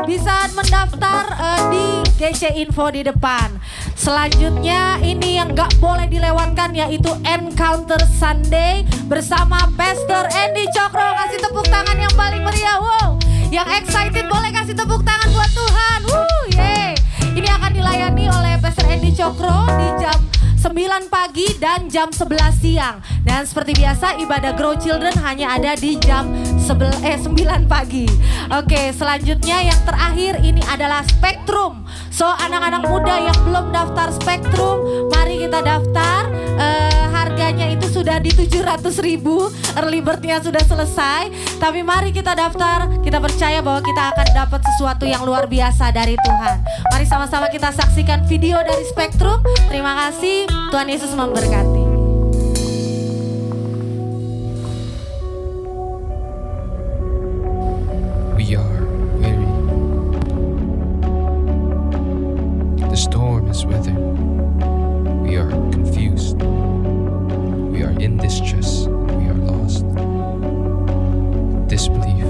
[SPEAKER 18] Bisa mendaftar di GC Info di depan. Selanjutnya ini yang gak boleh dilewatkan yaitu Encounter Sunday bersama Pastor Andy Cokro. Kasih tepuk tangan yang paling meriah. Yang excited boleh kasih tepuk tangan buat Tuhan. Ini akan dilayani oleh Pastor Andy Cokro di jam 9 pagi dan jam 11 siang. Dan seperti biasa ibadah Grow Children hanya ada di jam 9 pagi. Oke, selanjutnya yang terakhir ini adalah Spektrum. So anak-anak muda yang belum daftar Spektrum, mari kita daftar. Harganya itu sudah di 700.000, early bird-nya sudah selesai. Tapi mari kita daftar, kita percaya bahwa kita akan dapat sesuatu yang luar biasa dari Tuhan. Mari sama-sama kita saksikan video dari Spektrum. Terima kasih, Tuhan Yesus memberkati.
[SPEAKER 19] We are weary. The storm is weathered. We are confused. We are in distress. We are lost. Disbelief,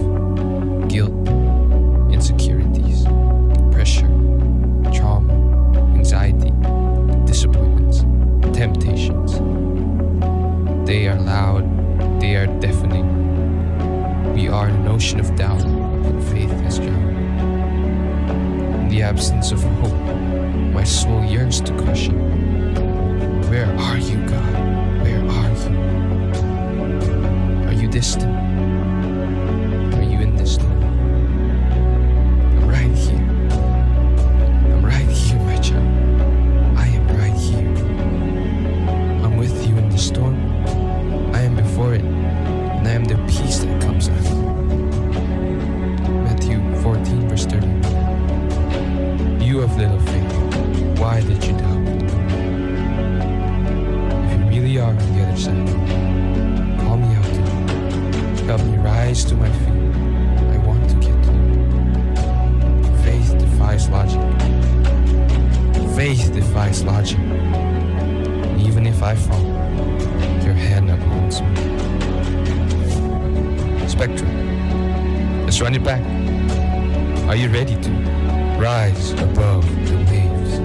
[SPEAKER 19] guilt, insecurities, pressure, trauma, anxiety, disappointments, temptations. They are loud. They are deafening. We are in an ocean of doubt and faith has drowned. In the absence of hope, my soul yearns to question. Where are you, God? Where are you? Are you distant? Are you in this storm? I'm right here. I'm right here, my child. I am right here. I'm with you in the storm. I am before it, and I am the peace that comes after. Matthew 14, verse 30. You have little faith. Why did you doubt? If you really are on the other side, call me out to you. Help me rise to my feet. I want to get to you. Faith defies logic. Faith defies logic. And even if I fall, your hand upholds me. Spektrum, let's run it back. Are you ready to rise above the waves?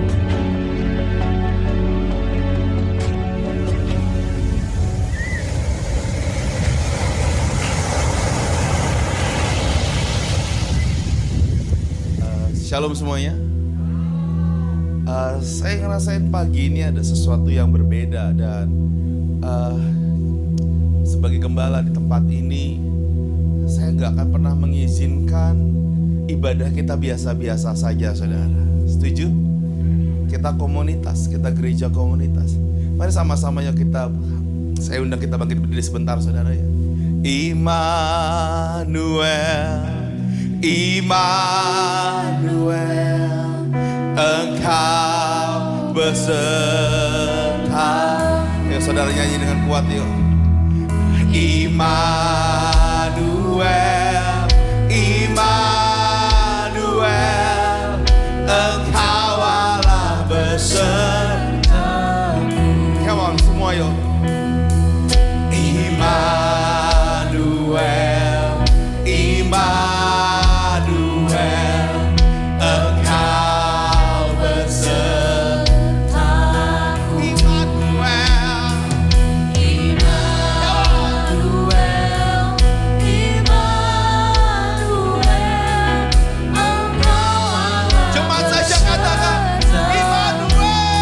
[SPEAKER 20] Shalom semuanya. Saya ngerasain pagi ini ada sesuatu yang berbeda dan sebagai gembala di tempat ini, saya nggak akan pernah mengizinkan ibadah kita biasa-biasa saja, saudara. Setuju? Kita komunitas, kita gereja komunitas. Mari sama-sama yuk saya undang kita bangkit berdiri sebentar, saudara ya. Immanuel, Immanuel, Engkau beserta. Ya saudara nyanyi dengan kuat yuk. Immanuel, Immanuel, Engkau Allah beserta. Come on semua yuk. Immanuel, Immanuel, Engkau beserta. Immanuel, Immanuel, Immanuel, Engkau Allah. Cepat saja katakan Immanuel.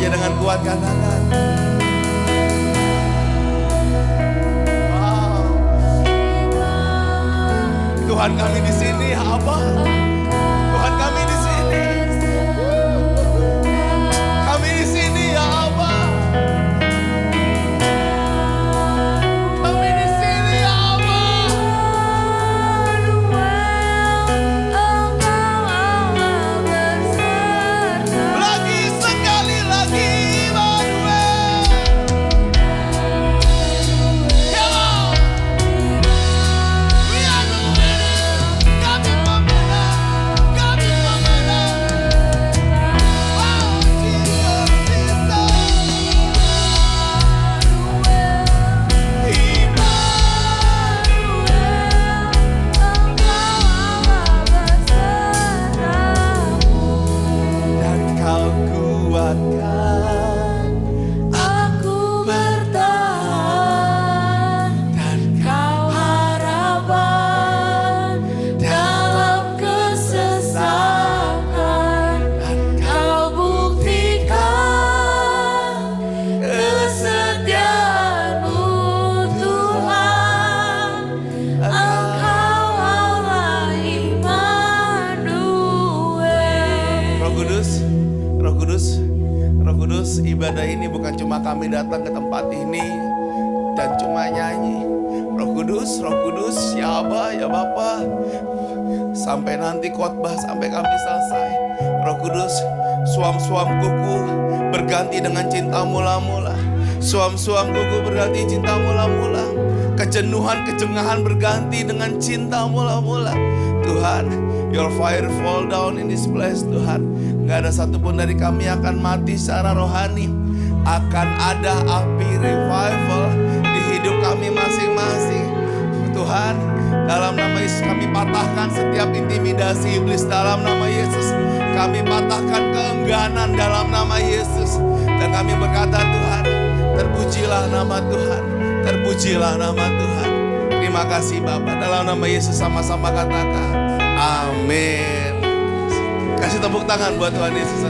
[SPEAKER 20] aja dengan kuat, katakan. Wow. Tuhan kami di sini, Abah. Tuhan kami di sini. Kami di sini ya Abah. Kami di sini ya Abah. Lagi sekali lagi Immanuel. Hello. We are the winners. Kami pemenang. Kami pemenang. Wow, Jesus, Jesus. Dan kau kuatkan aku bertahan, dan kau harapan dalam kesesakan, dan kau buktikan kesetiaan-Mu Tuhan. Engkau Allah Immanuel. Roh Kudus, Roh Kudus, Roh Kudus, ibadah ini bukan cuma kami datang ke tempat ini dan cuma nyanyi. Roh Kudus, ya Abah, ya Bapa. Sampai nanti khotbah, sampai kami selesai. Roh Kudus, suam-suam kuku berganti dengan cinta mula-mula. Suam-suam kuku berganti cinta mula-mula. Kejenuhan, kejengahan berganti dengan cinta mula-mula. Tuhan, your fire fall down in this place, Tuhan. Gak ada satupun dari kami akan mati secara rohani. Akan ada api revival di hidup kami masing-masing. Tuhan, dalam nama Yesus kami patahkan setiap intimidasi iblis dalam nama Yesus. Kami patahkan keengganan dalam nama Yesus. Dan kami berkata, Tuhan, terpujilah nama Tuhan. Terpujilah nama Tuhan. Terima kasih Bapa. Dalam nama Yesus sama-sama katakan amin. Kasih tepuk tangan buat Tuhan Yesus.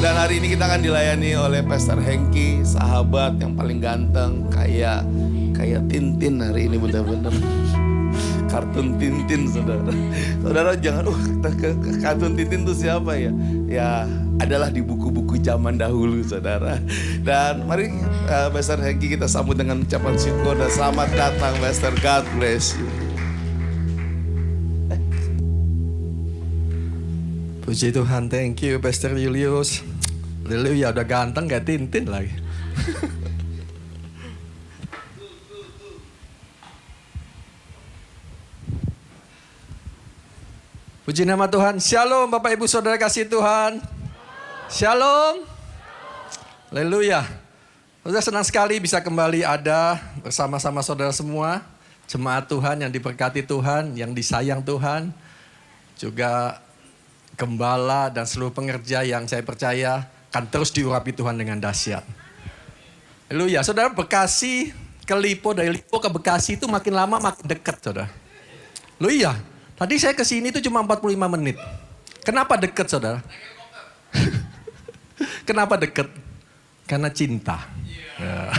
[SPEAKER 20] Dan hari ini kita akan dilayani oleh Pastor Hengki, sahabat yang paling ganteng, kayak Tintin hari ini benar-benar. Kartun Tintin, saudara. Saudara jangan, kartun Tintin itu siapa ya? Ya adalah di buku-buku zaman dahulu, saudara. Dan mari Pastor Hengki kita sambut dengan ucapan syukur dan selamat datang Pastor. God bless you.
[SPEAKER 21] Puji Tuhan, thank you Pastor Julius. Haleluya, udah ganteng kayak Tintin lagi. Puji nama Tuhan. Shalom Bapak Ibu Saudara kasih Tuhan. Shalom. Haleluya. Saudara senang sekali bisa kembali ada bersama-sama saudara semua. Jemaat Tuhan yang diberkati Tuhan, yang disayang Tuhan. Juga gembala dan seluruh pengerja yang saya percaya akan terus diurapi Tuhan dengan dahsyat. Haleluya. Saudara, Bekasi ke Lipo, dari Lipo ke Bekasi itu makin lama makin dekat, saudara. Haleluya. Tadi saya ke sini itu cuma 45 menit. Kenapa dekat, saudara? Kenapa dekat? Karena cinta. Ya.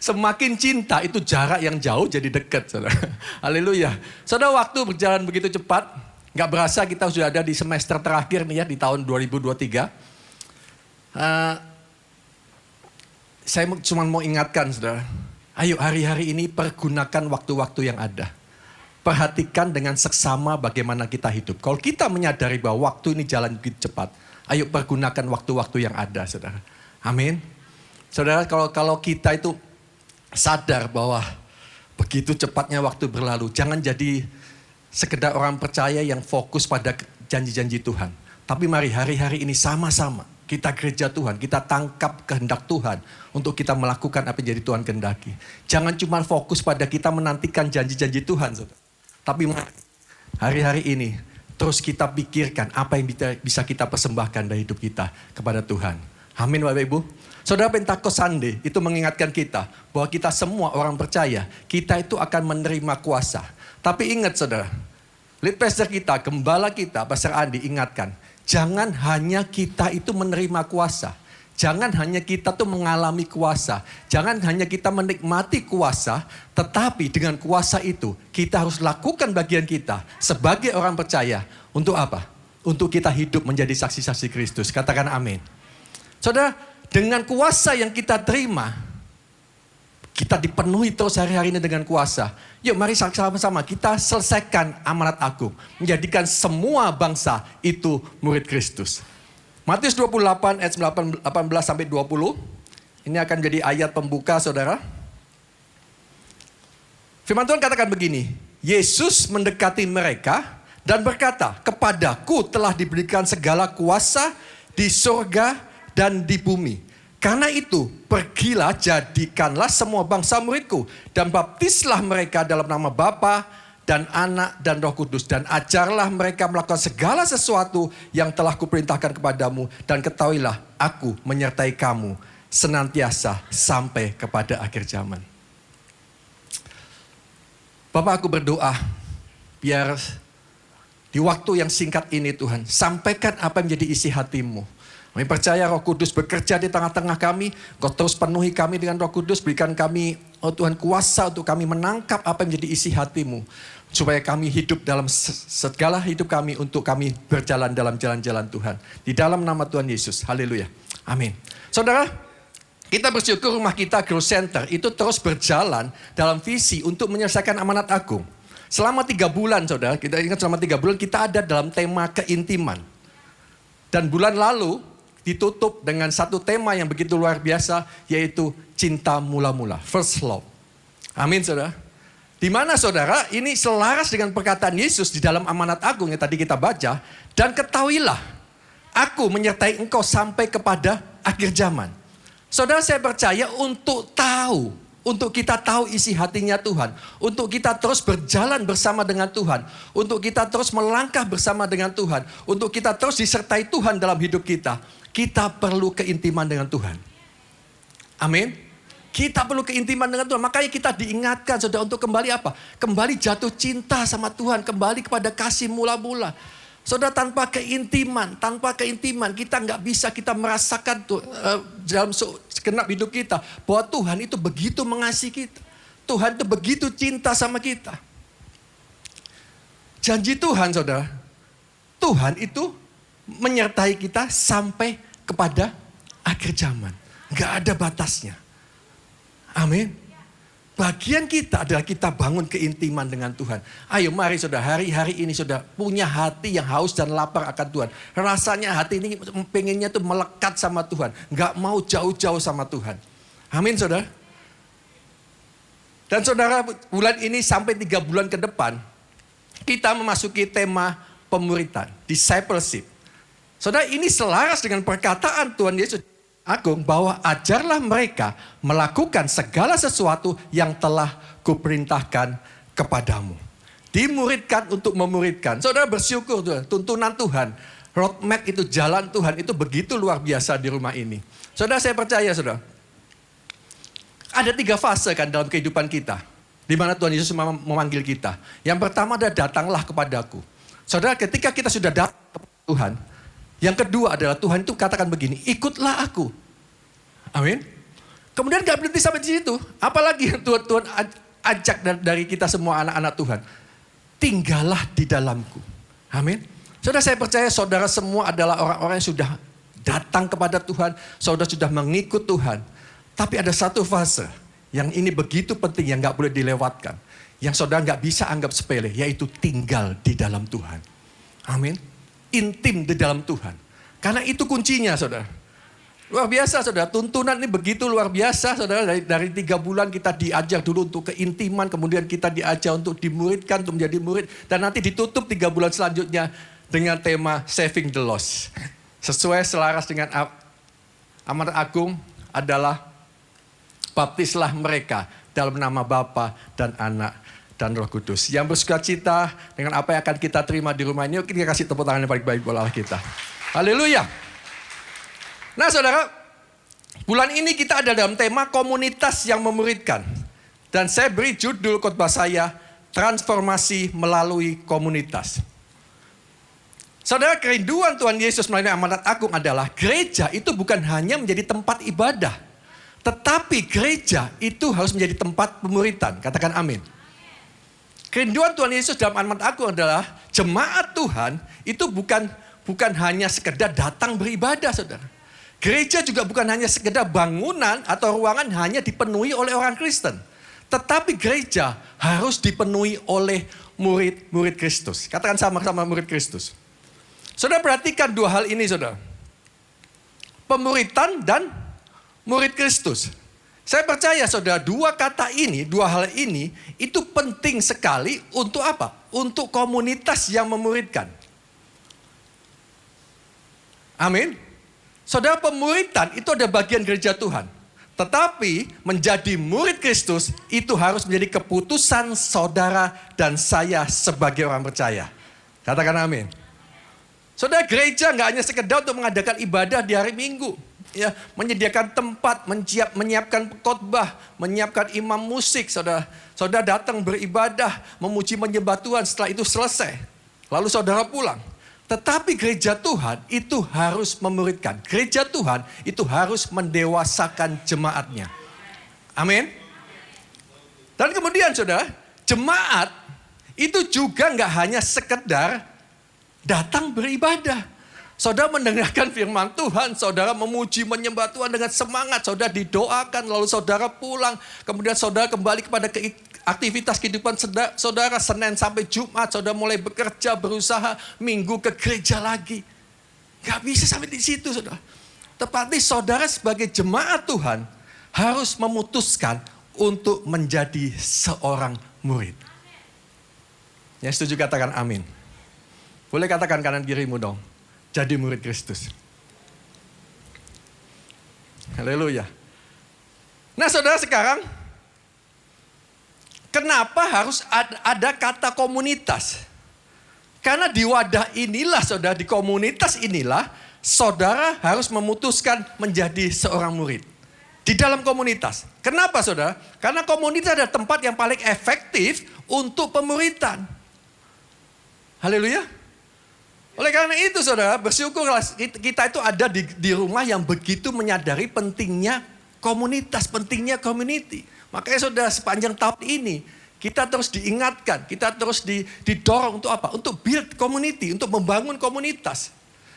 [SPEAKER 21] Semakin cinta itu jarak yang jauh jadi dekat, saudara. Haleluya. Saudara, waktu berjalan begitu cepat. Gak berasa kita sudah ada di semester terakhir nih ya, di tahun 2023. Saya cuma mau ingatkan saudara, ayo hari-hari ini pergunakan waktu-waktu yang ada. Perhatikan dengan seksama bagaimana kita hidup. Kalau kita menyadari bahwa waktu ini jalan begitu cepat, ayo pergunakan waktu-waktu yang ada saudara. Amin. Saudara, kalau kita itu sadar bahwa begitu cepatnya waktu berlalu, jangan jadi sekedar orang percaya yang fokus pada janji-janji Tuhan. Tapi mari hari-hari ini sama-sama kita gereja Tuhan, kita tangkap kehendak Tuhan untuk kita melakukan apa yang jadi Tuhan kehendaki. Jangan cuma fokus pada kita menantikan janji-janji Tuhan, saudara. Tapi hari-hari ini terus kita pikirkan apa yang bisa kita persembahkan dari hidup kita kepada Tuhan. Amin Bapak Ibu. Saudara, Pentakos Sunday itu mengingatkan kita bahwa kita semua orang percaya, kita itu akan menerima kuasa. Tapi ingat saudara, lead pastor kita, gembala kita, Pastor Andi ingatkan, Jangan hanya kita itu menerima kuasa. Jangan hanya kita tuh mengalami kuasa. Jangan hanya kita menikmati kuasa. Tetapi dengan kuasa itu kita harus lakukan bagian kita sebagai orang percaya. Untuk apa? Untuk kita hidup menjadi saksi-saksi Kristus. Katakan amin. Saudara, dengan kuasa yang kita terima, kita dipenuhi terus hari-hari ini dengan kuasa. Yuk mari sama-sama kita selesaikan amanat agung. Menjadikan semua bangsa itu murid Kristus. Matius 28 ayat 18 sampai 20. Ini akan jadi ayat pembuka saudara. Firman Tuhan katakan begini. Yesus mendekati mereka dan berkata, kepadaku telah diberikan segala kuasa di surga dan di bumi. Karena itu, pergilah jadikanlah semua bangsa muridku dan baptislah mereka dalam nama Bapa dan Anak dan Roh Kudus, dan ajarlah mereka melakukan segala sesuatu yang telah kuperintahkan kepadamu, dan ketahuilah aku menyertai kamu senantiasa sampai kepada akhir zaman. Bapak, aku berdoa biar di waktu yang singkat ini Tuhan, sampaikan apa yang menjadi isi hatimu. Kami percaya Roh Kudus bekerja di tengah-tengah kami. Kau terus penuhi kami dengan Roh Kudus. Berikan kami, oh Tuhan, kuasa untuk kami menangkap apa yang menjadi isi hatimu. Supaya kami hidup dalam segala hidup kami untuk kami berjalan dalam jalan-jalan Tuhan. Di dalam nama Tuhan Yesus. Haleluya. Amin. Saudara, kita bersyukur rumah kita Growth Center itu terus berjalan dalam visi untuk menyelesaikan amanat agung. Selama 3 bulan saudara, kita ingat selama 3 bulan kita ada dalam tema keintiman. Dan bulan lalu ditutup dengan satu tema yang begitu luar biasa, yaitu cinta mula-mula, first love. Amin saudara. Di mana saudara, ini selaras dengan perkataan Yesus di dalam amanat agung yang tadi kita baca. Dan ketahuilah, aku menyertai engkau sampai kepada akhir zaman. Saudara, saya percaya untuk kita tahu isi hatinya Tuhan. Untuk kita terus berjalan bersama dengan Tuhan. Untuk kita terus melangkah bersama dengan Tuhan. Untuk kita terus disertai Tuhan dalam hidup kita. Kita perlu keintiman dengan Tuhan. Amin. Kita perlu keintiman dengan Tuhan. Makanya kita diingatkan saudara untuk kembali apa? Kembali jatuh cinta sama Tuhan. Kembali kepada kasih mula-mula. Saudara, tanpa keintiman kita nggak bisa kita merasakan dalam segenap hidup kita bahwa Tuhan itu begitu mengasihi kita. Tuhan itu begitu cinta sama kita. Janji Tuhan saudara, Tuhan itu menyertai kita sampai kepada akhir zaman. Nggak ada batasnya. Amin. Bagian kita adalah kita bangun keintiman dengan Tuhan. Ayo mari saudara, hari-hari ini saudara punya hati yang haus dan lapar akan Tuhan. Rasanya hati ini pengennya tuh melekat sama Tuhan. Nggak mau jauh-jauh sama Tuhan. Amin saudara. Dan saudara, bulan ini sampai 3 bulan ke depan, kita memasuki tema pemuridan, discipleship. Saudara, ini selaras dengan perkataan Tuhan Yesus Agung bahwa ajarlah mereka melakukan segala sesuatu yang telah kuperintahkan kepadamu. Dimuridkan untuk memuridkan. Saudara bersyukur Tuhan, tuntunan Tuhan, roadmap itu, jalan Tuhan itu begitu luar biasa di rumah ini. Saudara, saya percaya saudara, ada 3 fase kan dalam kehidupan kita. Di mana Tuhan Yesus memanggil kita. Yang pertama adalah datanglah kepadaku. Saudara, ketika kita sudah datang kepada Tuhan, yang kedua adalah Tuhan itu katakan begini, ikutlah aku. Amin. Kemudian gak berhenti sampai di situ. Apalagi yang Tuhan ajak dari kita semua anak-anak Tuhan. Tinggallah di dalamku. Amin. Saudara, saya percaya saudara semua adalah orang-orang yang sudah datang kepada Tuhan. Saudara sudah mengikut Tuhan. Tapi ada satu fase yang ini begitu penting yang gak boleh dilewatkan. Yang saudara gak bisa anggap sepele, yaitu tinggal di dalam Tuhan. Amin. Intim di dalam Tuhan. Karena itu kuncinya saudara. Luar biasa saudara. Tuntunan ini begitu luar biasa saudara. Dari 3 bulan kita diajar dulu untuk keintiman. Kemudian kita diajar untuk dimuridkan, untuk menjadi murid. Dan nanti ditutup 3 bulan selanjutnya dengan tema Saving the Lost. Sesuai selaras dengan amanat agung adalah baptislah mereka dalam nama Bapa dan Anak dan Roh Kudus. Yang bersukacita dengan apa yang akan kita terima di rumah ini. Yuk kita kasih tepuk tangan yang baik-baik buat Allah kita. Haleluya. Nah saudara, bulan ini kita ada dalam tema komunitas yang memuridkan. Dan saya beri judul khotbah saya, transformasi melalui komunitas. Saudara, kerinduan Tuhan Yesus melalui amanat agung adalah gereja itu bukan hanya menjadi tempat ibadah. Tetapi gereja itu harus menjadi tempat pemuritan. Katakan amin. Kerinduan Tuhan Yesus dalam amanat agung adalah jemaat Tuhan itu bukan hanya sekedar datang beribadah, saudara. Gereja juga bukan hanya sekedar bangunan atau ruangan hanya dipenuhi oleh orang Kristen. Tetapi gereja harus dipenuhi oleh murid-murid Kristus. Katakan sama-sama murid Kristus. Saudara perhatikan dua hal ini, saudara. Pemuritan dan murid Kristus. Saya percaya, saudara, dua hal ini itu penting sekali untuk apa? Untuk komunitas yang memuridkan. Amin. Saudara, pemuritan itu ada bagian gereja Tuhan. Tetapi menjadi murid Kristus itu harus menjadi keputusan saudara dan saya sebagai orang percaya. Katakan amin. Saudara, gereja nggak hanya sekedar untuk mengadakan ibadah di hari Minggu, ya, menyediakan tempat, menyiapkan khotbah, menyiapkan imam musik, saudara datang beribadah, memuji menyembah Tuhan, setelah itu selesai, lalu saudara pulang. Tetapi gereja Tuhan itu harus memuridkan. Gereja Tuhan itu harus mendewasakan jemaatnya. Amin. Dan kemudian, saudara, jemaat itu juga nggak hanya sekedar datang beribadah. Saudara mendengarkan firman Tuhan, saudara memuji menyembah Tuhan dengan semangat, saudara didoakan, lalu saudara pulang, kemudian saudara kembali kepada aktivitas kehidupan saudara, Senin sampai Jumat, saudara mulai bekerja, berusaha, Minggu ke gereja lagi. Gak bisa sampai di situ, saudara. Tetapi saudara sebagai jemaat Tuhan harus memutuskan untuk menjadi seorang murid. Yang setuju katakan amin. Boleh katakan kanan kirimu dong. Jadi murid Kristus. Haleluya. Nah, saudara, sekarang kenapa harus ada kata komunitas? Karena di wadah inilah, saudara, di komunitas inilah, saudara harus memutuskan menjadi seorang murid. Di dalam komunitas. Kenapa, saudara? Karena komunitas adalah tempat yang paling efektif untuk pemuritan. Haleluya. Oleh karena itu, saudara, bersyukurlah kita itu ada di rumah yang begitu menyadari pentingnya komunitas, pentingnya community. Makanya, saudara, sepanjang tahun ini kita terus diingatkan, kita terus didorong untuk apa? Untuk build community, untuk membangun komunitas.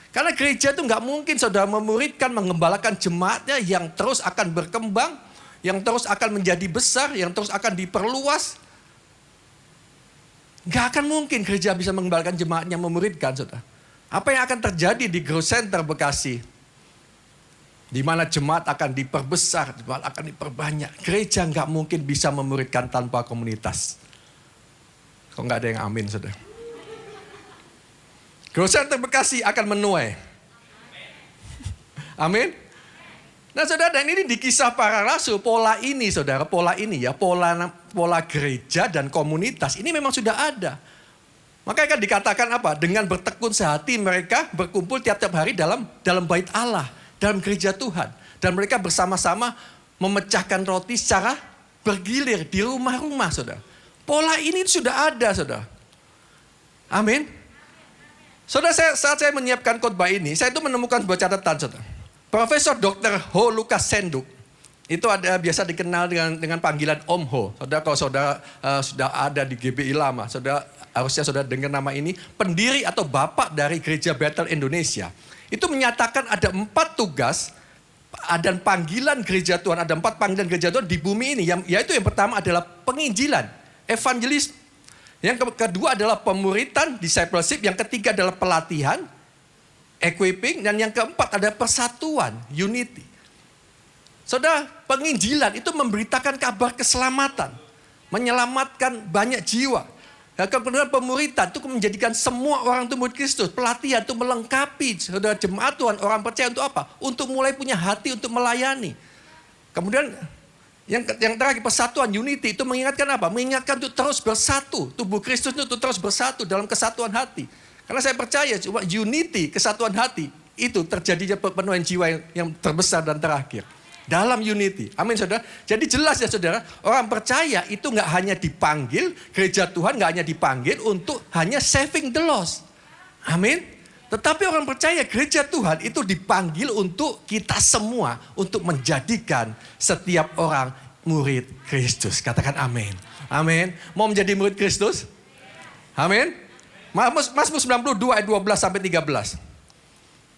[SPEAKER 21] Karena gereja itu nggak mungkin, saudara, memuridkan, mengembalakan jemaatnya yang terus akan berkembang, yang terus akan menjadi besar, yang terus akan diperluas. Gak akan mungkin gereja bisa mengembalikan jemaatnya memuridkan, saudara. Apa yang akan terjadi di Growth Center Bekasi? Di mana jemaat akan diperbesar, jemaat akan diperbanyak. Gereja gak mungkin bisa memuridkan tanpa komunitas. Kok gak ada yang amin, saudara? Growth Center Bekasi akan menuai. Amin. Nah, saudara, dan ini di Kisah Para Rasul, pola ini, saudara, pola gereja dan komunitas, ini memang sudah ada. Makanya kan dikatakan apa? Dengan bertekun sehati mereka berkumpul tiap-tiap hari dalam bait Allah, dalam gereja Tuhan. Dan mereka bersama-sama memecahkan roti secara bergilir di rumah-rumah, saudara. Pola ini sudah ada, saudara. Amin. Saudara, saat saya menyiapkan khotbah ini, saya itu menemukan sebuah catatan, saudara. Profesor Dr. Ho Lukas Senduk, itu biasa dikenal dengan panggilan Om Ho. Saudara, kalau saudara sudah ada di GBI lama, harusnya saudara dengar nama ini. Pendiri atau bapak dari Gereja Bethel Indonesia. Itu menyatakan ada 4 tugas dan panggilan gereja Tuhan. Ada 4 panggilan gereja Tuhan di bumi ini. Yaitu yang pertama adalah penginjilan, evangelis. Yang kedua adalah pemuritan, discipleship. Yang ketiga adalah pelatihan, equipping, dan yang keempat ada persatuan, unity. Saudara, penginjilan itu memberitakan kabar keselamatan, menyelamatkan banyak jiwa. Dan kemudian pemuritan itu menjadikan semua orang itu murid Kristus. Pelatihan itu melengkapi, saudara, jemaat Tuhan, orang percaya untuk apa? Untuk mulai punya hati untuk melayani. Kemudian yang terakhir, persatuan, unity, itu mengingatkan apa? Mengingatkan untuk terus bersatu. Tubuh Kristus itu terus bersatu dalam kesatuan hati. Karena saya percaya cuma unity, kesatuan hati, itu terjadinya pemenuhan jiwa yang terbesar dan terakhir. Dalam unity. Amin, saudara. Jadi jelas ya, saudara, orang percaya itu nggak hanya dipanggil, gereja Tuhan nggak hanya dipanggil untuk hanya saving the lost. Amin. Tetapi orang percaya gereja Tuhan itu dipanggil untuk kita semua. Untuk menjadikan setiap orang murid Kristus. Katakan amin. Amin. Mau menjadi murid Kristus? Amin. Mazmur 92 ayat 12 sampai 13.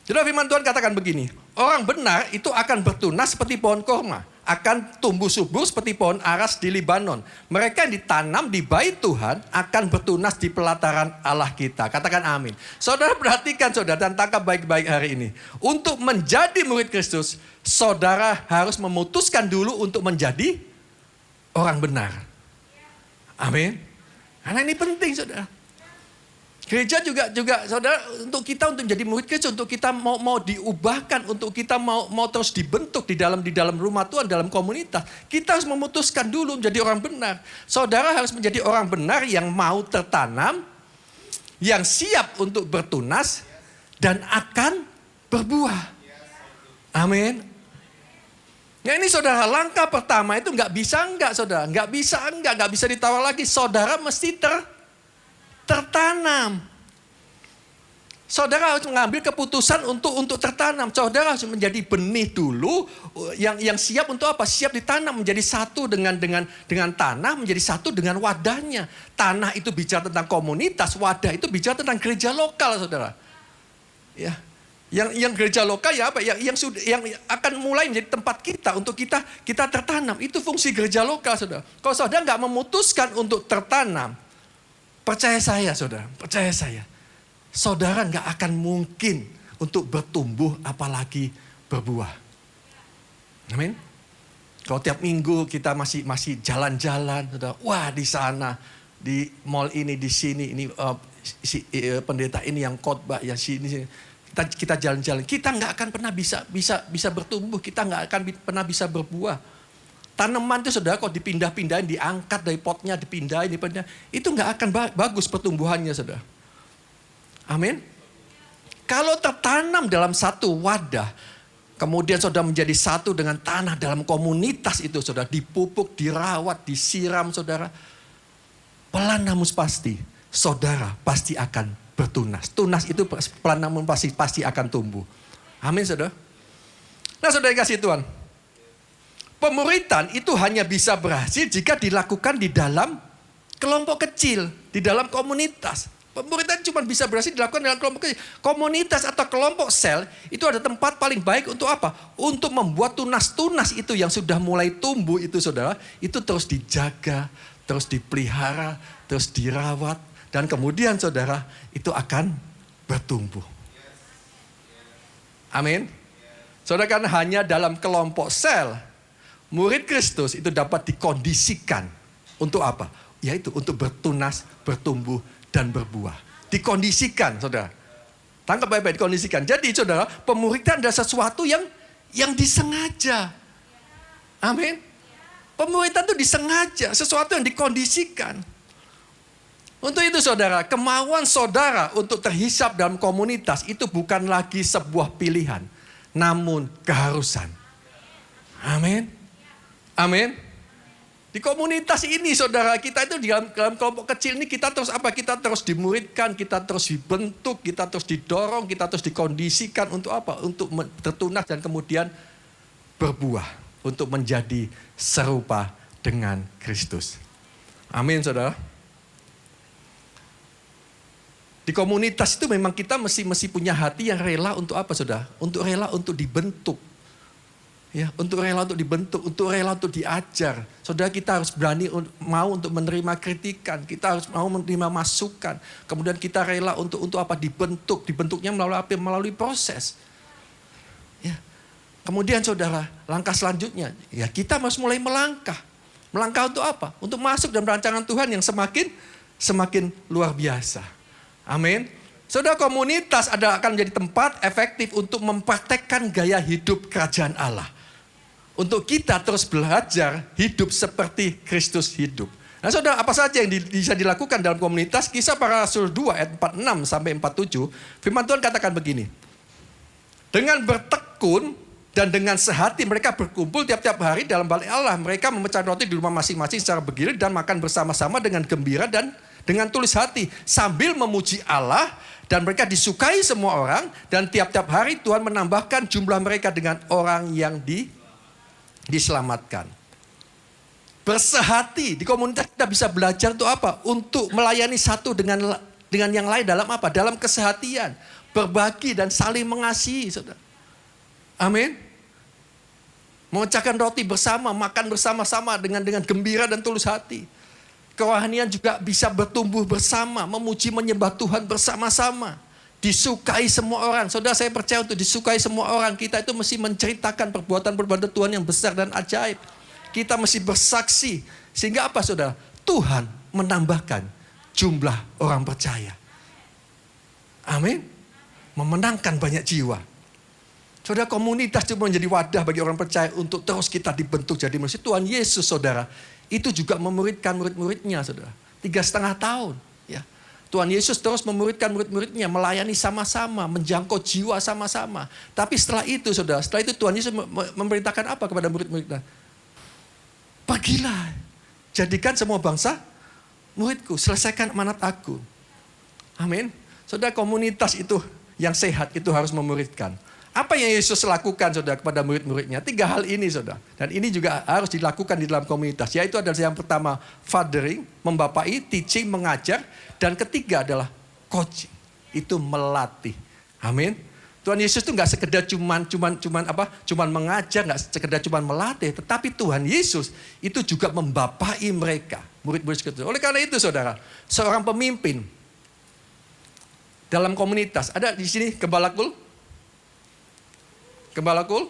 [SPEAKER 21] Jadi firman Tuhan katakan begini. Orang benar itu akan bertunas seperti pohon korma. Akan tumbuh subur seperti pohon aras di Libanon. Mereka yang ditanam di bait Tuhan akan bertunas di pelataran Allah kita. Katakan amin. Saudara perhatikan saudara dan tangkap baik-baik hari ini. Untuk menjadi murid Kristus, saudara harus memutuskan dulu untuk menjadi orang benar. Amin. Karena ini penting saudara. Gereja juga saudara untuk kita untuk menjadi murid Kristus, untuk kita mau diubahkan, untuk kita mau terus dibentuk di dalam rumah Tuhan, dalam komunitas. Kita harus memutuskan dulu menjadi orang benar. Saudara harus menjadi orang benar yang mau tertanam, yang siap untuk bertunas dan akan berbuah. Amin. Nah ini saudara, langkah pertama itu nggak bisa ditawar lagi. Saudara mesti tertanam. Saudara harus mengambil keputusan untuk tertanam. Saudara harus menjadi benih dulu yang siap untuk apa? Siap ditanam menjadi satu dengan tanah, menjadi satu dengan wadahnya. Tanah itu bicara tentang komunitas, wadah itu bicara tentang gereja lokal, saudara. Ya. Yang gereja lokal ya apa? Yang akan mulai menjadi tempat kita untuk kita tertanam. Itu fungsi gereja lokal, saudara. Kalau saudara nggak memutuskan untuk tertanam, percaya saya saudara, percaya saya. Saudara nggak akan mungkin untuk bertumbuh apalagi berbuah. Amin. Kalau tiap minggu kita masih jalan-jalan, saudara. Wah di sana, di mall ini, di sini, ini pendeta ini yang khotbah, yang sini. Kita jalan-jalan, kita nggak akan pernah bisa bertumbuh, kita nggak akan pernah bisa berbuah. Tanaman itu saudara kok dipindah-pindahin, diangkat dari potnya, dipindahin, itu nggak akan bagus pertumbuhannya saudara. Amin. Kalau tertanam dalam satu wadah, kemudian saudara menjadi satu dengan tanah dalam komunitas itu saudara, dipupuk, dirawat, disiram saudara, pelan namun pasti saudara pasti akan bertunas. Tunas itu pelan namun pasti akan tumbuh. Amin saudara. Nah saudara kasih Tuhan, pemuritan itu hanya bisa berhasil jika dilakukan di dalam kelompok kecil, di dalam komunitas. Pemuritan cuma bisa berhasil dilakukan dalam kelompok kecil. Komunitas atau kelompok sel itu ada tempat paling baik untuk apa? Untuk membuat tunas-tunas itu yang sudah mulai tumbuh itu saudara, itu terus dijaga, terus dipelihara, terus dirawat. Dan kemudian saudara itu akan bertumbuh. Amin. Saudara kan hanya dalam kelompok sel, murid Kristus itu dapat dikondisikan untuk apa? Yaitu untuk bertunas, bertumbuh, dan berbuah. Dikondisikan saudara. Tangkap baik-baik, dikondisikan. Jadi saudara, pemuridan adalah sesuatu yang disengaja. Amin. Pemuridan itu disengaja, sesuatu yang dikondisikan. Untuk itu saudara, kemauan saudara untuk terhisap dalam komunitas itu bukan lagi sebuah pilihan, namun keharusan. Amin. Amin. Di komunitas ini saudara, kita itu di dalam kelompok kecil ini kita terus apa? Kita terus dimuridkan, kita terus dibentuk, kita terus didorong, kita terus dikondisikan untuk apa? Untuk tertunas dan kemudian berbuah. Untuk menjadi serupa dengan Kristus. Amin saudara. Di komunitas itu memang kita mesti punya hati yang rela untuk apa saudara? Untuk rela untuk dibentuk. Ya, untuk rela untuk dibentuk, untuk rela untuk diajar. Saudara kita harus berani mau untuk menerima kritikan, kita harus mau menerima masukan. Kemudian kita rela untuk apa? Dibentuk. Dibentuknya melalui apa? Melalui proses. Ya. Kemudian saudara, langkah selanjutnya, ya kita harus mulai melangkah. Melangkah untuk apa? Untuk masuk dalam rancangan Tuhan yang semakin luar biasa. Amin. Saudara, komunitas akan menjadi tempat efektif untuk mempraktekkan gaya hidup kerajaan Allah. Untuk kita terus belajar hidup seperti Kristus hidup. Nah saudara, apa saja yang bisa dilakukan dalam komunitas? Kisah Para Rasul 2 ayat 46 sampai 47. Firman Tuhan katakan begini. Dengan bertekun dan dengan sehati mereka berkumpul tiap-tiap hari dalam bait Allah. Mereka memecah roti di rumah masing-masing secara bergilir dan makan bersama-sama dengan gembira dan dengan tulus hati sambil memuji Allah, dan mereka disukai semua orang, dan tiap-tiap hari Tuhan menambahkan jumlah mereka dengan orang yang diselamatkan. Bersehati di komunitas kita bisa belajar untuk apa? Untuk melayani satu dengan yang lain dalam apa? Dalam kesehatian, berbagi dan saling mengasihi, saudara. Amin. Memecahkan roti bersama, makan bersama-sama dengan gembira dan tulus hati. Kerohanian juga bisa bertumbuh bersama, memuji menyembah Tuhan bersama-sama. Disukai semua orang. Saudara, saya percaya untuk disukai semua orang, kita itu mesti menceritakan perbuatan-perbuatan Tuhan yang besar dan ajaib. Kita mesti bersaksi. Sehingga apa, saudara? Tuhan menambahkan jumlah orang percaya. Amin. Memenangkan banyak jiwa. Saudara, komunitas itu menjadi wadah bagi orang percaya untuk terus kita dibentuk jadi manusia. Tuhan Yesus, saudara, itu juga memuridkan murid-muridnya, saudara. 3,5 tahun. Ya. Tuhan Yesus terus memuridkan murid-muridnya, melayani sama-sama, menjangkau jiwa sama-sama. Tapi setelah itu, saudara, setelah itu Tuhan Yesus memerintahkan apa kepada murid-muridnya? Pergilah, jadikan semua bangsa muridku, selesaikan amanat aku. Amin. Saudara, komunitas itu yang sehat itu harus memuridkan. Apa yang Yesus lakukan, saudara, kepada murid-muridnya? 3 hal ini, saudara. Dan ini juga harus dilakukan di dalam komunitas. Yaitu adalah yang pertama, fathering, membapai, teaching, mengajar. Dan ketiga adalah coaching. Itu melatih. Amin. Tuhan Yesus itu nggak sekedar cuman mengajar, nggak sekedar cuman melatih. Tetapi Tuhan Yesus itu juga membapai mereka. Murid-murid itu. Oleh karena itu, saudara, seorang pemimpin dalam komunitas. Ada di sini Gembala Kul? Gembala Kul?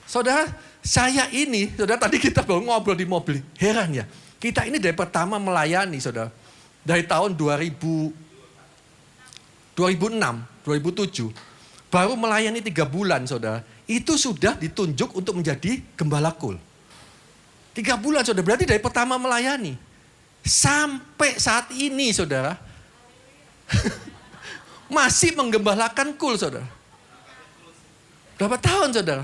[SPEAKER 21] Saudara, saya ini, saudara, tadi kita baru ngobrol di mobil. Heran ya, kita ini dari pertama melayani, saudara. Dari tahun 2006, 2007. Baru melayani 3 bulan, saudara. Itu sudah ditunjuk untuk menjadi Gembala Kul. 3 bulan, saudara. Berarti dari pertama melayani. Sampai saat ini, saudara. Masih menggembalakan kul, saudara. Berapa tahun, saudara?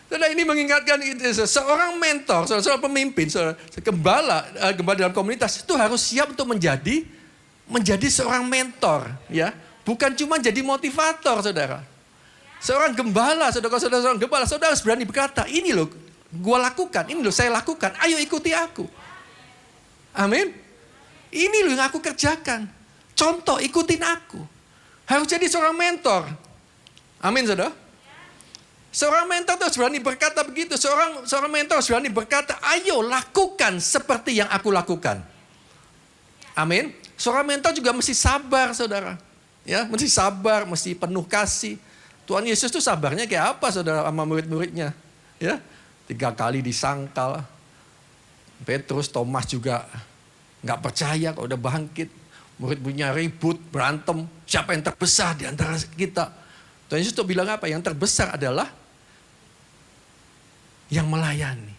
[SPEAKER 21] Saudara, ini mengingatkan seorang mentor, seorang pemimpin, gembala dalam komunitas itu harus siap untuk menjadi seorang mentor, ya. Bukan cuma jadi motivator, saudara. Seorang gembala, seorang gembala, saudara harus berani berkata, ini loh gua lakukan, ini loh saya lakukan, ayo ikuti aku. Amin. Ini loh yang aku kerjakan. Contoh, ikutin aku. Harus jadi seorang mentor. Amin, saudara. Seorang mentor harus berani berkata begitu. Seorang mentor harus berani berkata, ayo lakukan seperti yang aku lakukan. Amin. Seorang mentor juga mesti sabar, saudara. Ya, mesti sabar, mesti penuh kasih. Tuhan Yesus itu sabarnya kayak apa, saudara, sama murid-muridnya? Ya, 3 kali disangkal. Petrus, Thomas juga nggak percaya kalau udah bangkit. Murid-muridnya ribut, berantem. Siapa yang terbesar di antara kita? Tuhan Yesus itu bilang apa? Yang terbesar adalah yang melayani.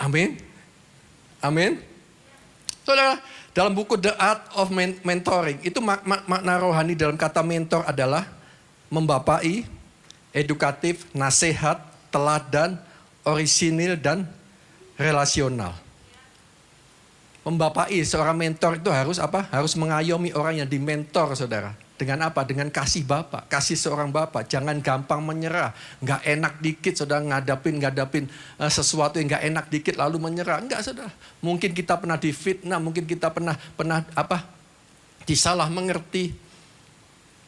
[SPEAKER 21] Amin. Amin. Saudara, dalam buku The Art of Mentoring, itu makna rohani dalam kata mentor adalah membapai, edukatif, nasihat, teladan, orisinil, dan relasional. Membapai, seorang mentor itu harus apa? Harus mengayomi orang yang dimentor, saudara. Dengan apa? Dengan kasih Bapak, kasih seorang Bapak. Jangan gampang menyerah. Nggak enak dikit, saudara, ngadapin sesuatu yang nggak enak dikit lalu menyerah. Enggak, saudara. Mungkin kita pernah difitnah, mungkin kita pernah disalah mengerti.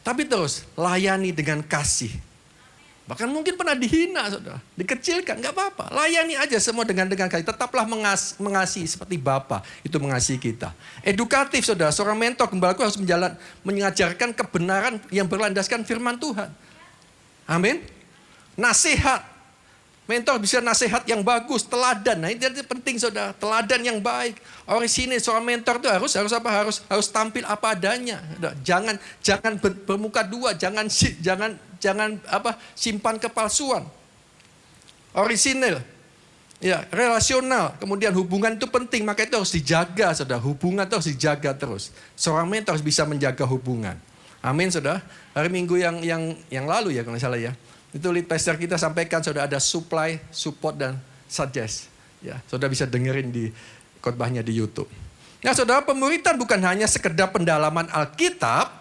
[SPEAKER 21] Tapi terus layani dengan kasih. Bahkan mungkin pernah dihina, saudara. Dikecilkan, nggak apa-apa. Layani aja semua dengan kasih. Tetaplah mengasihi seperti Bapa itu mengasihi kita. Edukatif, saudara. Seorang mentor gembalaku harus mengajarkan kebenaran yang berlandaskan firman Tuhan. Amin. Nasihat. Mentor bisa nasihat yang bagus, teladan. Nah, ini penting, saudara. Teladan yang baik. Orisinil, seorang mentor itu harus tampil apa adanya. Jangan bermuka dua, jangan simpan kepalsuan. Orisinil. Ya, relasional. Kemudian hubungan itu penting, maka itu harus dijaga, saudara. Hubungan itu harus dijaga terus. Seorang mentor harus bisa menjaga hubungan. Amin, saudara. Hari Minggu yang lalu ya, kalau salah ya. Itu lead pastor kita sampaikan, saudara, ada supply, support, dan suggest. Ya, saudara bisa dengerin di khotbahnya di YouTube. Nah, saudara, pemuritan bukan hanya sekedar pendalaman Alkitab.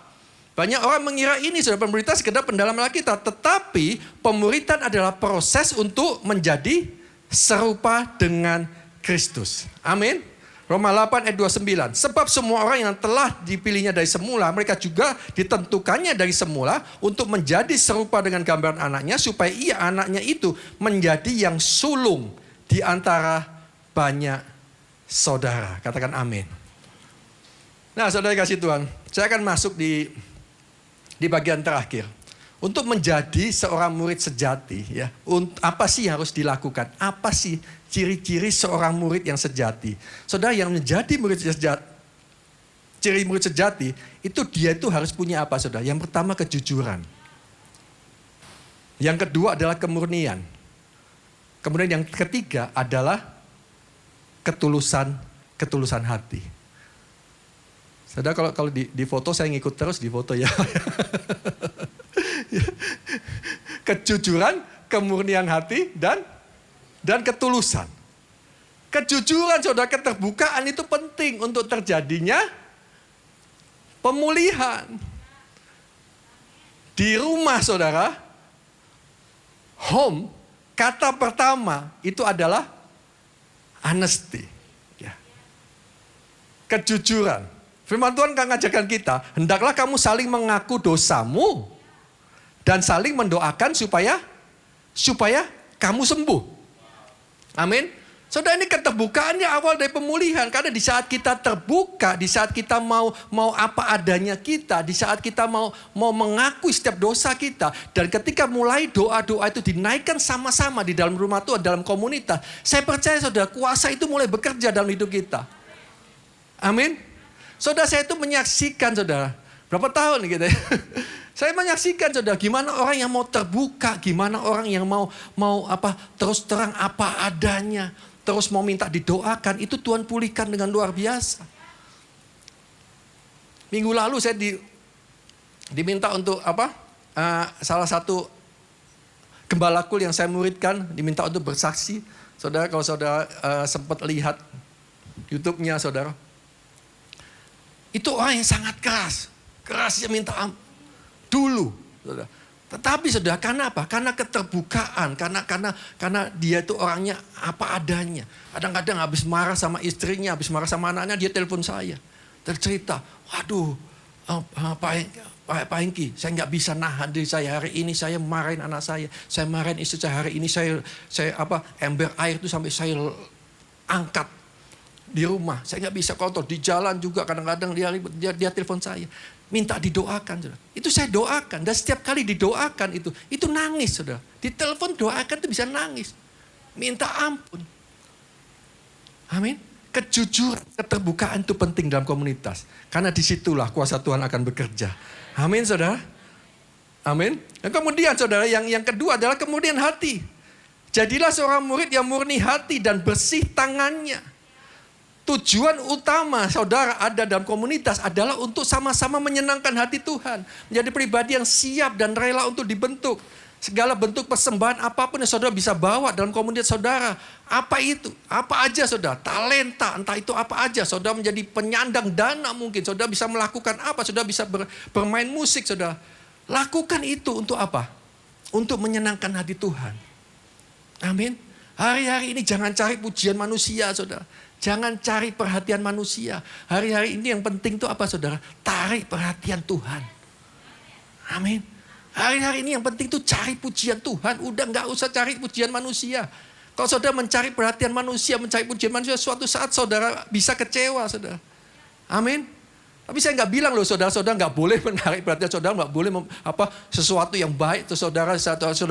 [SPEAKER 21] Banyak orang mengira ini saudara, pemuritan sekedar pendalaman Alkitab. Tetapi pemuritan adalah proses untuk menjadi serupa dengan Kristus. Amin. Roma 8 ayat 29. Sebab semua orang yang telah dipilihnya dari semula, mereka juga ditentukannya dari semula untuk menjadi serupa dengan gambaran anaknya, supaya ia, anaknya itu, menjadi yang sulung di antara banyak saudara. Katakan amin. Nah, saudara kasih Tuhan, saya akan masuk di bagian terakhir. Untuk menjadi seorang murid sejati, ya, apa sih yang harus dilakukan? Apa sih ciri-ciri seorang murid yang sejati? Saudara, yang menjadi murid sejati, ciri murid sejati, itu dia itu harus punya apa, saudara? Yang pertama, kejujuran. Yang kedua adalah kemurnian. Kemudian yang ketiga adalah ketulusan hati. Saudara, kalau di foto saya ngikut terus di foto ya. Kejujuran, kemurnian hati, dan ketulusan. Kejujuran, saudara, keterbukaan itu penting untuk terjadinya pemulihan. Di rumah, saudara, home, kata pertama itu adalah honesty. Ya. Kejujuran. Firman Tuhan kan ngajarkan kita, hendaklah kamu saling mengaku dosamu dan saling mendoakan supaya kamu sembuh. Amin. Saudara, ini keterbukaannya awal dari pemulihan. Karena di saat kita terbuka, di saat kita mau apa adanya kita, di saat kita mau mengakui setiap dosa kita, dan ketika mulai doa-doa itu dinaikkan sama-sama di dalam rumah Tuhan, dalam komunitas, saya percaya saudara, kuasa itu mulai bekerja dalam hidup kita. Amin. Saudara, saya itu menyaksikan, saudara, berapa tahun gitu ya. Saya menyaksikan, saudara, gimana orang yang mau terbuka, gimana orang yang mau terus terang apa adanya, terus mau minta didoakan, itu Tuhan pulihkan dengan luar biasa. Minggu lalu saya diminta untuk salah satu gembala kul yang saya muridkan, diminta untuk bersaksi. Saudara, kalau saudara sempat lihat YouTube-nya, saudara, itu orang yang sangat keras. Kerasnya minta ampun. Dulu. Saudara. Tetapi saudara, karena apa? Karena keterbukaan. Karena dia itu orangnya apa adanya. Kadang-kadang habis marah sama istrinya, habis marah sama anaknya, dia telepon saya. Tercerita, waduh Pak Hengki, saya nggak bisa nahan diri saya. Hari ini saya marahin anak saya. Saya marahin istri saya. Hari ini saya ember air itu sampai saya angkat di rumah, saya nggak bisa kontrol. Di jalan juga kadang-kadang dia telepon saya, minta didoakan, saudara. Itu saya doakan, dan setiap kali didoakan itu nangis, saudara. Di telepon doakan itu bisa nangis, minta ampun. Amin. Kejujuran, keterbukaan itu penting dalam komunitas, karena disitulah kuasa Tuhan akan bekerja. Amin, saudara. Amin. Dan kemudian, saudara, yang kedua adalah kemudian hati. Jadilah seorang murid yang murni hati dan bersih tangannya. Tujuan utama saudara ada dalam komunitas adalah untuk sama-sama menyenangkan hati Tuhan. Menjadi pribadi yang siap dan rela untuk dibentuk. Segala bentuk persembahan apapun yang saudara bisa bawa dalam komunitas saudara. Apa itu? Apa aja saudara? Talenta, entah itu apa aja. Saudara menjadi penyandang dana mungkin. Saudara bisa melakukan apa? Saudara bisa bermain musik saudara. Lakukan itu untuk apa? Untuk menyenangkan hati Tuhan. Amin. Hari-hari ini jangan cari pujian manusia saudara. Jangan cari perhatian manusia. Hari-hari ini yang penting itu apa saudara? Tarik perhatian Tuhan. Amin. Hari-hari ini yang penting itu cari pujian Tuhan. Udah gak usah cari pujian manusia. Kalau saudara mencari perhatian manusia, mencari pujian manusia, suatu saat saudara bisa kecewa saudara. Amin. Tapi saya gak bilang loh saudara-saudara gak boleh menarik perhatian saudara. Gak boleh sesuatu yang baik. Saudara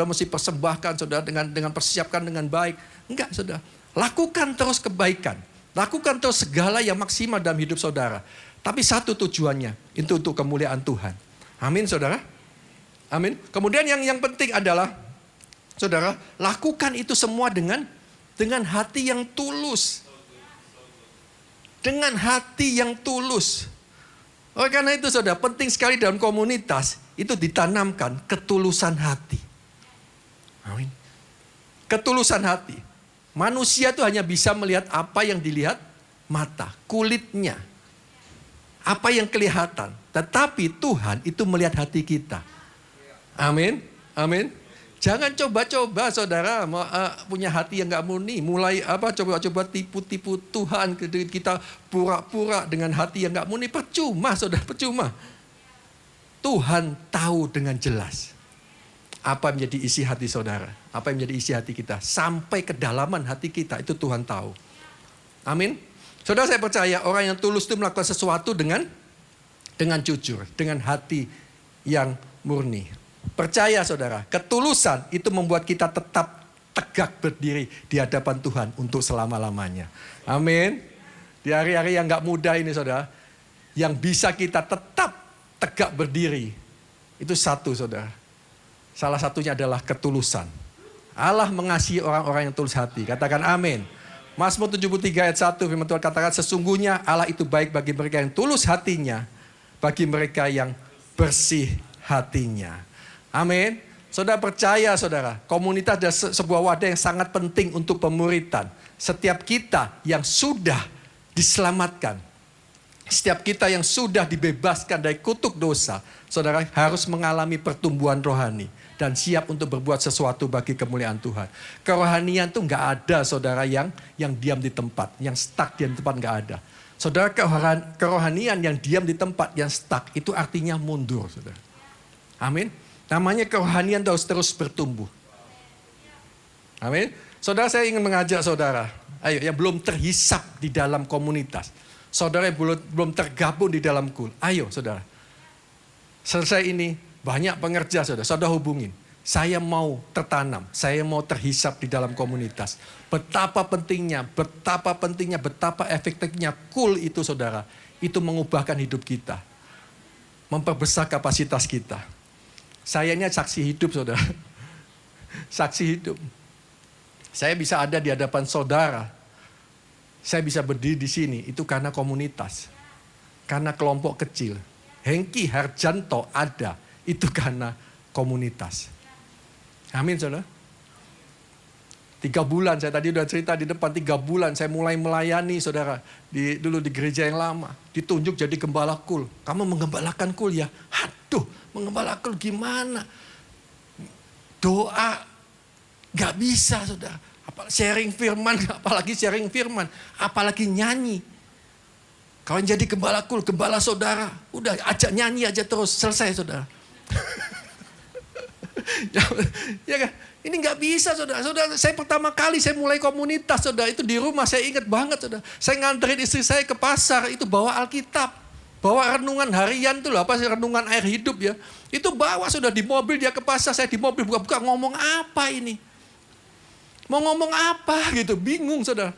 [SPEAKER 21] mesti persembahkan saudara dengan persiapkan dengan baik. Enggak saudara. Lakukan terus kebaikan. Lakukan terus segala yang maksimal dalam hidup saudara. Tapi satu tujuannya, itu untuk kemuliaan Tuhan. Amin saudara. Amin. Kemudian yang penting adalah, saudara, lakukan itu semua dengan hati yang tulus. Dengan hati yang tulus. Oleh karena itu saudara, penting sekali dalam komunitas, itu ditanamkan ketulusan hati. Amin. Ketulusan hati. Manusia itu hanya bisa melihat apa yang dilihat mata, kulitnya. Apa yang kelihatan. Tetapi Tuhan itu melihat hati kita. Amin. Amin. Jangan coba-coba saudara punya hati yang gak murni. Mulai coba-coba tipu-tipu Tuhan. Kita pura-pura dengan hati yang gak murni. Percuma saudara, percuma. Tuhan tahu dengan jelas apa yang menjadi isi hati saudara. Apa yang menjadi isi hati kita. Sampai kedalaman hati kita itu Tuhan tahu. Amin. Saudara, saya percaya orang yang tulus itu melakukan sesuatu dengan jujur. Dengan hati yang murni. Percaya saudara, ketulusan itu membuat kita tetap tegak berdiri di hadapan Tuhan untuk selama-lamanya. Amin. Di hari-hari yang gak mudah ini saudara, yang bisa kita tetap tegak berdiri, itu satu saudara. Salah satunya adalah ketulusan. Allah mengasihi orang-orang yang tulus hati. Katakan amin. Mazmur 73 ayat 1 firman Tuhan katakan, sesungguhnya Allah itu baik bagi mereka yang tulus hatinya, bagi mereka yang bersih hatinya. Amin. Saudara percaya saudara, komunitas adalah sebuah wadah yang sangat penting untuk pemuritan. Setiap kita yang sudah diselamatkan, setiap kita yang sudah dibebaskan dari kutuk dosa, saudara harus mengalami pertumbuhan rohani dan siap untuk berbuat sesuatu bagi kemuliaan Tuhan. Kerohanian itu nggak ada saudara yang diam di tempat, yang stuck di tempat nggak ada. Saudara, kerohanian yang diam di tempat, yang stuck, itu artinya mundur saudara. Amin. Namanya kerohanian harus terus bertumbuh. Amin. Saudara, saya ingin mengajak saudara, ayo yang belum terhisap di dalam komunitas, saudara yang belum tergabung di dalam kul, ayo saudara. Selesai ini, banyak pengerja saudara hubungin. Saya mau tertanam, saya mau terhisap di dalam komunitas. Betapa pentingnya, betapa efektifnya kul itu saudara. Itu mengubahkan hidup kita. Memperbesar kapasitas kita. Saya ini saksi hidup saudara. Saksi hidup. Saya bisa ada di hadapan saudara. Saya bisa berdiri di sini, itu karena komunitas. Karena kelompok kecil. Hengki Harjanto ada, itu karena komunitas. Amin saudara. 3 bulan, saya tadi udah cerita di depan, 3 bulan saya mulai melayani saudara. Dulu di gereja yang lama, ditunjuk jadi gembala kul. Kamu menggembalakan kul ya? Aduh, menggembala kul gimana? Doa, gak bisa saudara. Sharing firman, apalagi sharing firman. Apalagi nyanyi. Kalau jadi gembala kul, gembala saudara. Udah ajak nyanyi aja terus, selesai saudara. Ya kan? Ini nggak bisa saudara. Saudara, saya pertama kali saya mulai komunitas saudara, itu di rumah saya ingat banget saudara. Saya nganterin istri saya ke pasar, itu bawa Alkitab. Bawa renungan harian tuh loh, apa sih, renungan air hidup ya. Itu bawa sudah di mobil, dia ke pasar, saya di mobil buka-buka, ngomong apa ini? Mau ngomong apa gitu, bingung saudara.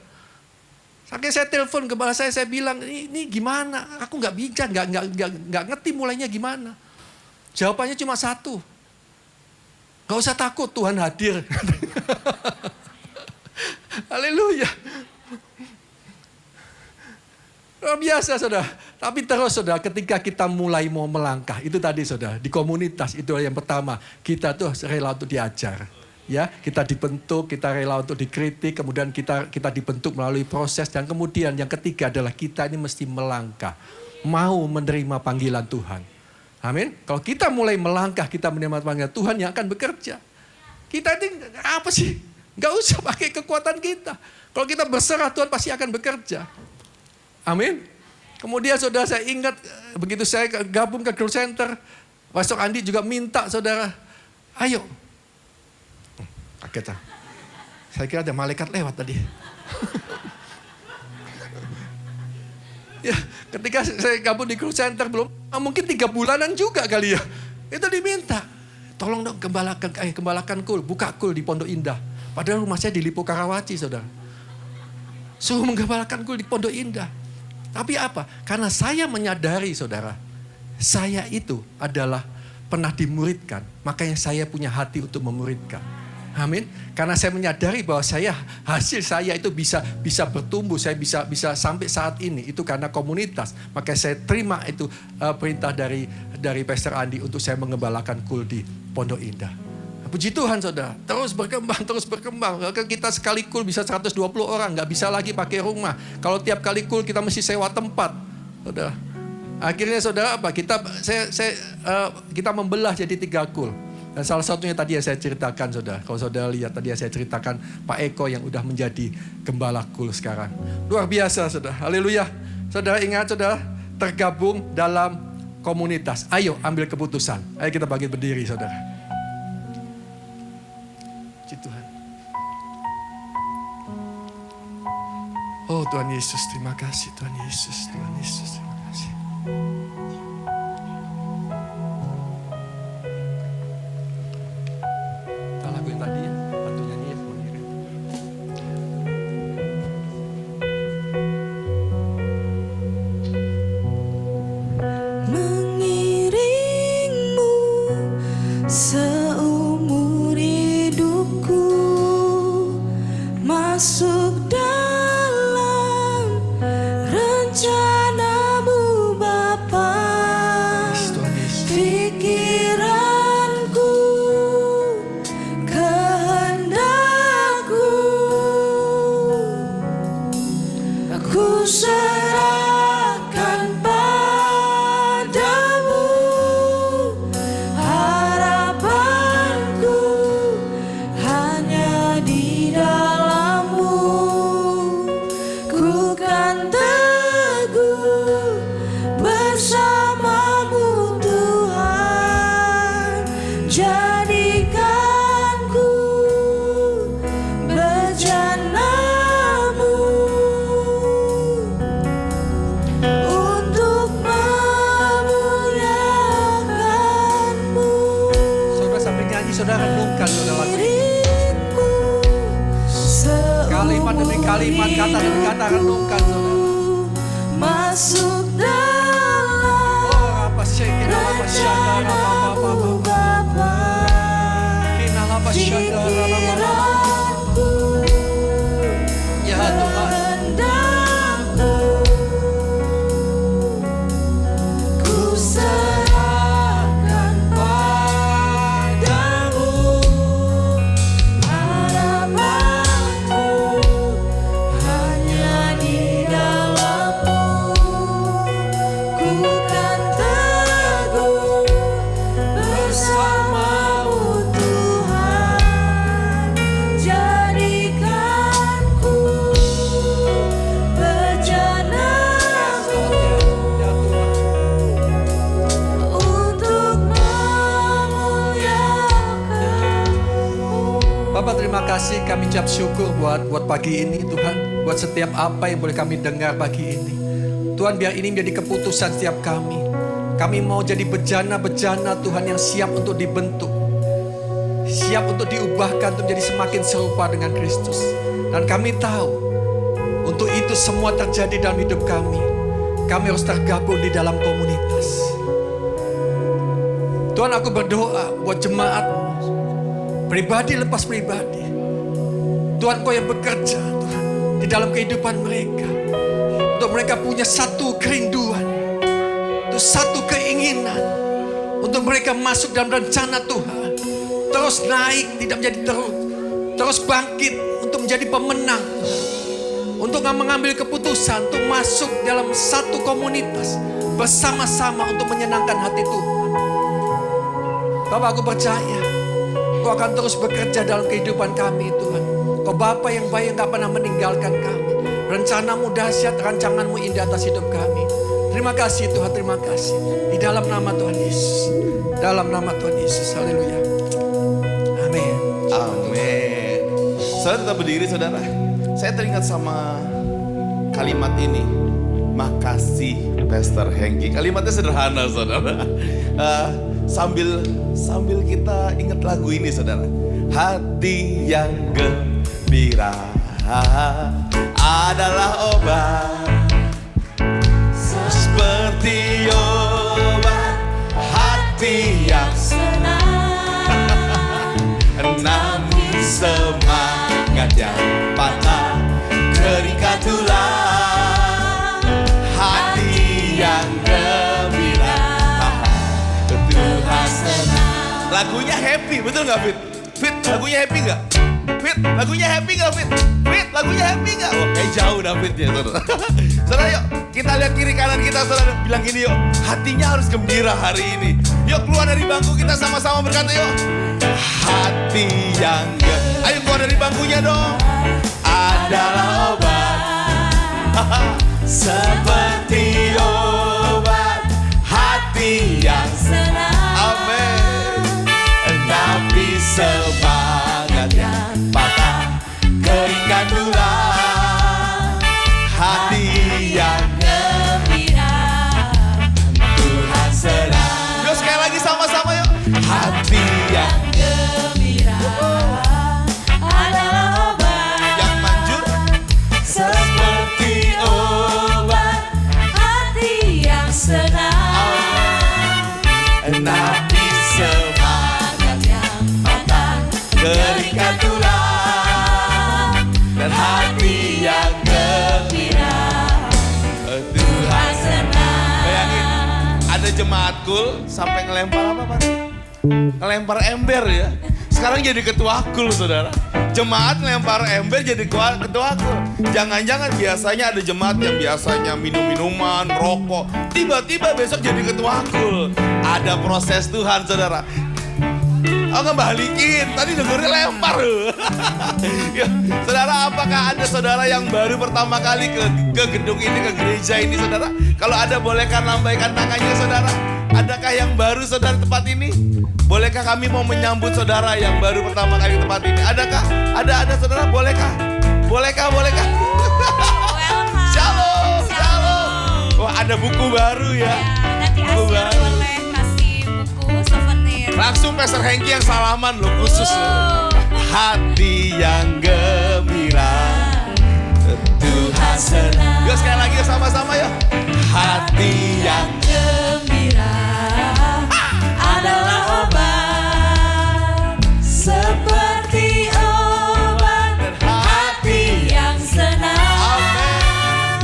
[SPEAKER 21] Saking saya telepon kepala saya bilang, ini gimana? Aku nggak bisa, nggak ngerti mulainya gimana. Jawabannya cuma satu. Gak usah takut, Tuhan hadir. Haleluya. Luar biasa saudara. Tapi terus saudara, ketika kita mulai mau melangkah, itu tadi saudara, di komunitas itu yang pertama, kita tuh rela untuk diajar. Ya, kita dibentuk, kita rela untuk dikritik, kemudian kita dibentuk melalui proses, dan kemudian yang ketiga adalah kita ini mesti melangkah, mau menerima panggilan Tuhan. Amin. Kalau kita mulai melangkah, kita menerima panggilan Tuhan yang akan bekerja. Kita ini apa sih? Gak usah pakai kekuatan kita. Kalau kita berserah, Tuhan pasti akan bekerja. Amin. Kemudian saudara, saya ingat begitu saya gabung ke Growth Center, Pastor Andi juga minta saudara, ayo. Kaget. Saya kira ada malaikat lewat tadi. Ya, ketika saya gabung di Growth Center mungkin 3 bulanan juga kali ya. Itu diminta, tolong dong gembalakan kul, buka kul di Pondok Indah. Padahal rumah saya di Lipo Karawaci saudara. Suruh menggembalakan kul di Pondok Indah. Tapi apa? Karena saya menyadari saudara, saya itu adalah pernah dimuridkan, makanya saya punya hati untuk memuridkan. Amin. Karena saya menyadari bahwa hasil saya itu bisa bertumbuh, saya bisa sampai saat ini itu karena komunitas. Maka saya terima itu perintah dari Pastor Andi untuk saya mengembalakan kul di Pondok Indah. Puji Tuhan saudara, terus berkembang. Bahkan kita sekali kul bisa 120 orang, nggak bisa lagi pakai rumah. Kalau tiap kali kul kita mesti sewa tempat, saudara. Akhirnya saudara apa? Kita membelah jadi 3 kul. Dan salah satunya tadi yang saya ceritakan saudara. Kalau saudara lihat tadi yang saya ceritakan Pak Eko yang udah menjadi gembala kul sekarang. Luar biasa saudara, haleluya. Saudara ingat saudara, tergabung dalam komunitas. Ayo ambil keputusan. Ayo kita bangkit berdiri saudara. Puji Tuhan. Oh Tuhan Yesus, terima kasih Tuhan Yesus. Tuhan Yesus, terima kasih. Kita lagu yang tadi ya, bantu nyanyi ya.
[SPEAKER 1] Mengiringmu seumur hidupku, masuk dalam rencanamu Bapa. Pikiranku, kehendakku, aku serahkan padamu. Harapanku hanya di dalam-Mu. Ku kan teguh bersama-Mu Tuhan. Jadikanku bejana-Mu untuk memuliakan-Mu.
[SPEAKER 21] Saudara sambil nyanyi, saudara renungkan saudara lagu ini. Kalimat demi kalimat, kata demi kata renungkan saudara.
[SPEAKER 1] Masuk dalam rencanamu Bapa. Pikiranku,
[SPEAKER 21] Ya Tuhan.
[SPEAKER 1] kehendakku, ku serahkan padamu. Harapanku hanya di dalam-Mu. Ku kan teguh bersama-Mu Tuhan. Jadikanku bejana-Mu untuk memuliakan-Mu.
[SPEAKER 21] Bapak terima kasih, kami ucap syukur buat pagi ini Tuhan. Buat setiap apa yang boleh kami dengar pagi ini. Tuhan biar ini menjadi keputusan setiap kami. Kami mau jadi bejana-bejana Tuhan yang siap untuk dibentuk. Siap untuk diubahkan untuk menjadi semakin serupa dengan Kristus. Dan kami tahu untuk itu semua terjadi dalam hidup kami. Kami harus tergabung di dalam komunitas. Tuhan aku berdoa buat jemaat pribadi lepas pribadi. Tuhan Kau yang bekerja Tuhan di dalam kehidupan mereka. Untuk mereka punya satu kerinduan, untuk satu keinginan, untuk mereka masuk dalam rencana Tuhan. Terus naik, tidak menjadi terus bangkit untuk menjadi pemenang. Untuk mengambil keputusan, untuk masuk dalam satu komunitas bersama-sama untuk menyenangkan hati Tuhan. Bapak aku percaya Kau akan terus bekerja dalam kehidupan kami Tuhan. Kau Bapa yang baik yang gak pernah meninggalkan kami. Rencanamu dahsyat, rancanganmu indah atas hidup kami. Terima kasih Tuhan, terima kasih. Di dalam nama Tuhan Yesus. Dalam nama Tuhan Yesus, haleluya. Amin.
[SPEAKER 20] Amin. Saudara tetap berdiri saudara. Saya teringat sama kalimat ini. Makasih Pastor Hengki. Kalimatnya sederhana saudara. Sambil kita ingat lagu ini saudara. Hati yang gembira adalah obat, seperti obat hati yang senang. Namun semangat yang patah, keringkan tulang. Hati yang gembira, Tuhan senang. Lagunya happy, betul gak Fit? Fit, lagunya happy gak? Fit, lagunya happy gak Fit? Fit, lagunya happy gak? Wah, kayak jauh dah Fit ya saudara. Saudara yuk, kita lihat kiri kanan kita saudara. Bilang gini yuk, hatinya harus gembira hari ini. Yuk keluar dari bangku kita sama-sama berkata yuk. Hati yang gembira. Ayo keluar dari bangkunya dong. Adalah obat. Seperti obat hati yang senang. Amin. Tapi semangat yang patah keringkan tulang. Hati yang gembira Tuhan senang. Yuk sekali lagi sama-sama yuk. Hati yang gembira adalah obat yang manjur seperti obat hati yang senang. Nabi semangat yang patah keringkan tulang dan hati yang gembira Tuhan senang. Bayangin ada jemaat kul sampai ngelempar apa Pak? Ngelempar ember ya. Sekarang jadi ketua kul saudara. Jemaat ngelempar ember jadi ketua kul. Jangan-jangan biasanya ada jemaat yang biasanya minum-minuman, rokok. Tiba-tiba besok jadi ketua kul. Ada proses Tuhan saudara. Oh ngebalikin, tadi dengernya lempar. Ya, saudara, apakah ada saudara yang baru pertama kali ke gedung ini, ke gereja ini saudara? Kalau ada bolehkah lambaikan tangannya saudara? Adakah yang baru saudara tempat ini? Bolehkah kami mau menyambut saudara yang baru pertama kali ke tempat ini? Adakah? Ada saudara, bolehkah? Bolehkah? Shalom, shalom. Wah ada buku baru ya.
[SPEAKER 16] Nanti
[SPEAKER 20] Buku
[SPEAKER 16] Asia
[SPEAKER 20] baru.
[SPEAKER 16] boleh kasih buku souvenir.
[SPEAKER 20] Langsung Pastor Hengki yang salaman loh khusus. Hati yang gembira Tuhan senang. Yuk sekali lagi sama-sama yuk. Hati yang
[SPEAKER 1] gembira adalah obat seperti obat hati yang senang.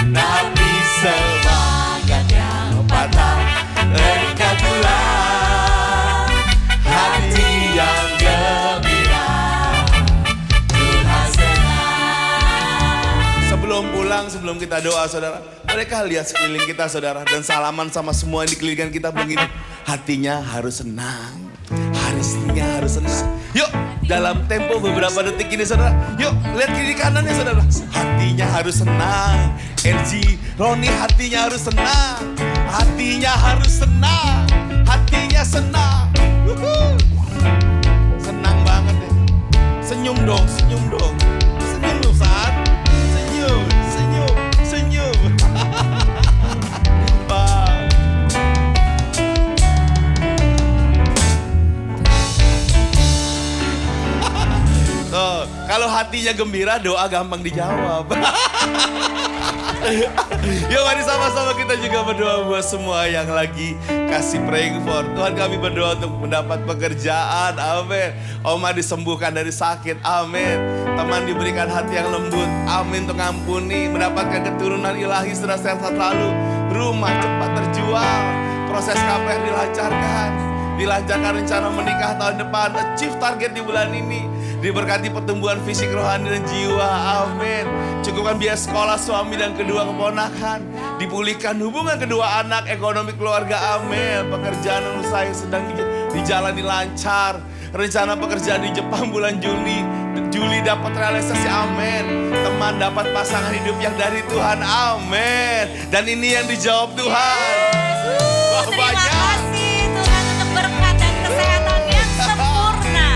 [SPEAKER 20] Nabi semangat yang patah keringkan tulang. Hati yang gembira Tuhan senang. Sebelum pulang, sebelum kita doa saudara, mereka lihat sekeliling kita saudara dan salaman sama semua yang di kelilingan kita begini. Hatinya harus senang. Hatinya harus senang. Yuk dalam tempo beberapa detik ini saudara. Yuk lihat kiri kanannya saudara. Hatinya harus senang. LG Roni hatinya harus senang. Hatinya harus senang. Hatinya senang. Senang banget ya. Senyum dong, senyum dong. Senyum dong saat. Senyum, senyum, senyum. Wow. Tuh, kalau hatinya gembira, doa gampang dijawab. Yuk mari sama-sama kita juga berdoa buat semua yang lagi kasih praying for. Tuhan kami berdoa untuk mendapat pekerjaan, amin. Oma disembuhkan dari sakit, amin. Teman diberikan hati yang lembut, amin. Untuk ampuni, mendapatkan keturunan ilahi secara sehat selalu. Rumah cepat terjual, proses KPR dilancarkan rencana menikah tahun depan, achieve target di bulan ini. Diberkati pertumbuhan fisik, rohani, dan jiwa. Amin. Cukupkan biaya sekolah suami dan kedua keponakan. Dipulihkan hubungan kedua anak, ekonomi keluarga. Amin. Pekerjaan dan usaha yang sedang dijalani lancar. Rencana pekerjaan di Jepang bulan Juli dapat realisasi. Amin. Teman dapat pasangan hidup yang dari Tuhan. Amin. Dan ini yang dijawab Tuhan. Wah,
[SPEAKER 16] Terima
[SPEAKER 20] banyak.
[SPEAKER 16] kasih Tuhan untuk berkat dan kesehatan yang sempurna.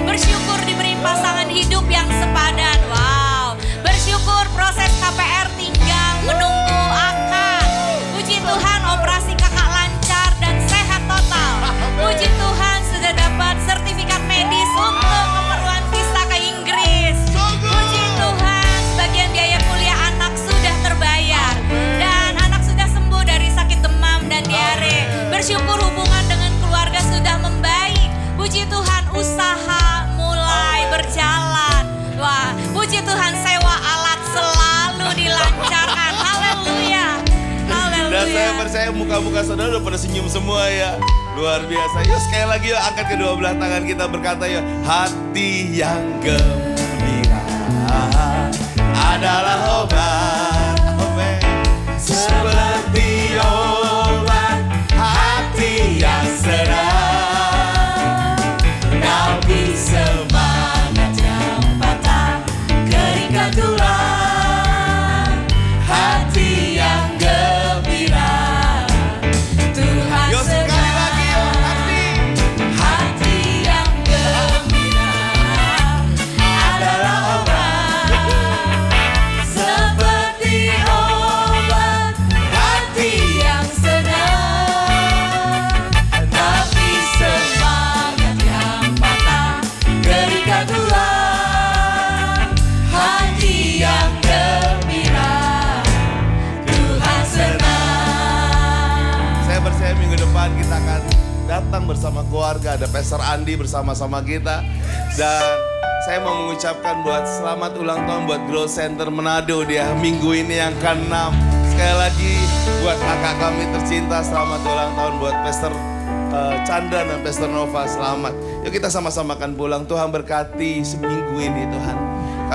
[SPEAKER 16] Bersyukur diberi pasangan hidup yang sepadan. Wow. Bersyukur proses KPR tinggal menunggu akad. Puji Tuhan operasi kakak lancar dan sehat total. Puji Tuhan sudah dapat sertifikat medis untuk keperluan visa ke Inggris. Puji Tuhan sebagian biaya kuliah anak sudah terbayar. Dan anak sudah sembuh dari sakit demam dan diare. Bersyukur hubungan dengan keluarga sudah membaik. Puji Tuhan usaha mulai berjalan. Wah, puji Tuhan sewa alat selalu dilancarkan. Haleluya.
[SPEAKER 20] Dan saya
[SPEAKER 16] Haleluya.
[SPEAKER 20] percaya muka-muka saudara udah pada senyum semua ya. Luar biasa. Yuk sekali lagi yuk, angkat kedua belah tangan kita berkata yuk. Hati yang gembira adalah obat. Amen. Seperti obat hati yang senang. Nabi semangat yang patah, keringkan tulang. Hati yang gembira Tuhan senang. Hati yang gembira adalah obat. Seperti obat hati yang senang. Tapi semangat yang patah, keringkan tulang. Hati yang gembira Tuhan senang. Saya percaya minggu depan kita akan datang bersama keluarga. Ada Pastor Andi bersama-sama kita. Dan saya mau mengucapkan buat selamat ulang tahun buat Growth Center Manado dia minggu ini yang ke-6. Sekali lagi buat kakak kami tercinta, selamat ulang tahun buat Pastor Chandra dan Pastor Nova, selamat. Yuk kita sama-samakan pulang. Tuhan berkati seminggu ini Tuhan.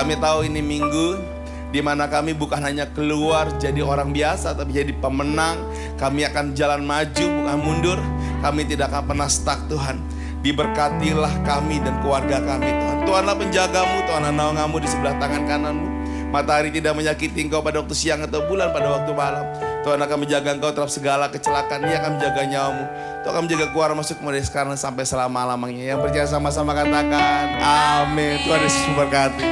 [SPEAKER 20] Kami tahu ini minggu di mana kami bukan hanya keluar jadi orang biasa, tapi jadi pemenang. Kami akan jalan maju, bukan mundur. Kami tidak akan pernah stuck Tuhan. Diberkatilah kami dan keluarga kami Tuhan. Tuhanlah penjagamu, Tuhanlah naungamu di sebelah tangan kananmu. Matahari tidak menyakiti engkau pada waktu siang atau bulan pada waktu malam. Tuhan akan menjaga engkau terhadap segala kecelakaan. Dia akan menjaga nyawamu. Tuhan akan menjaga keluar masuk mulai sekarang sampai selama-lamanya. Yang percaya sama-sama katakan amin. Tuhan Yesus memberkati.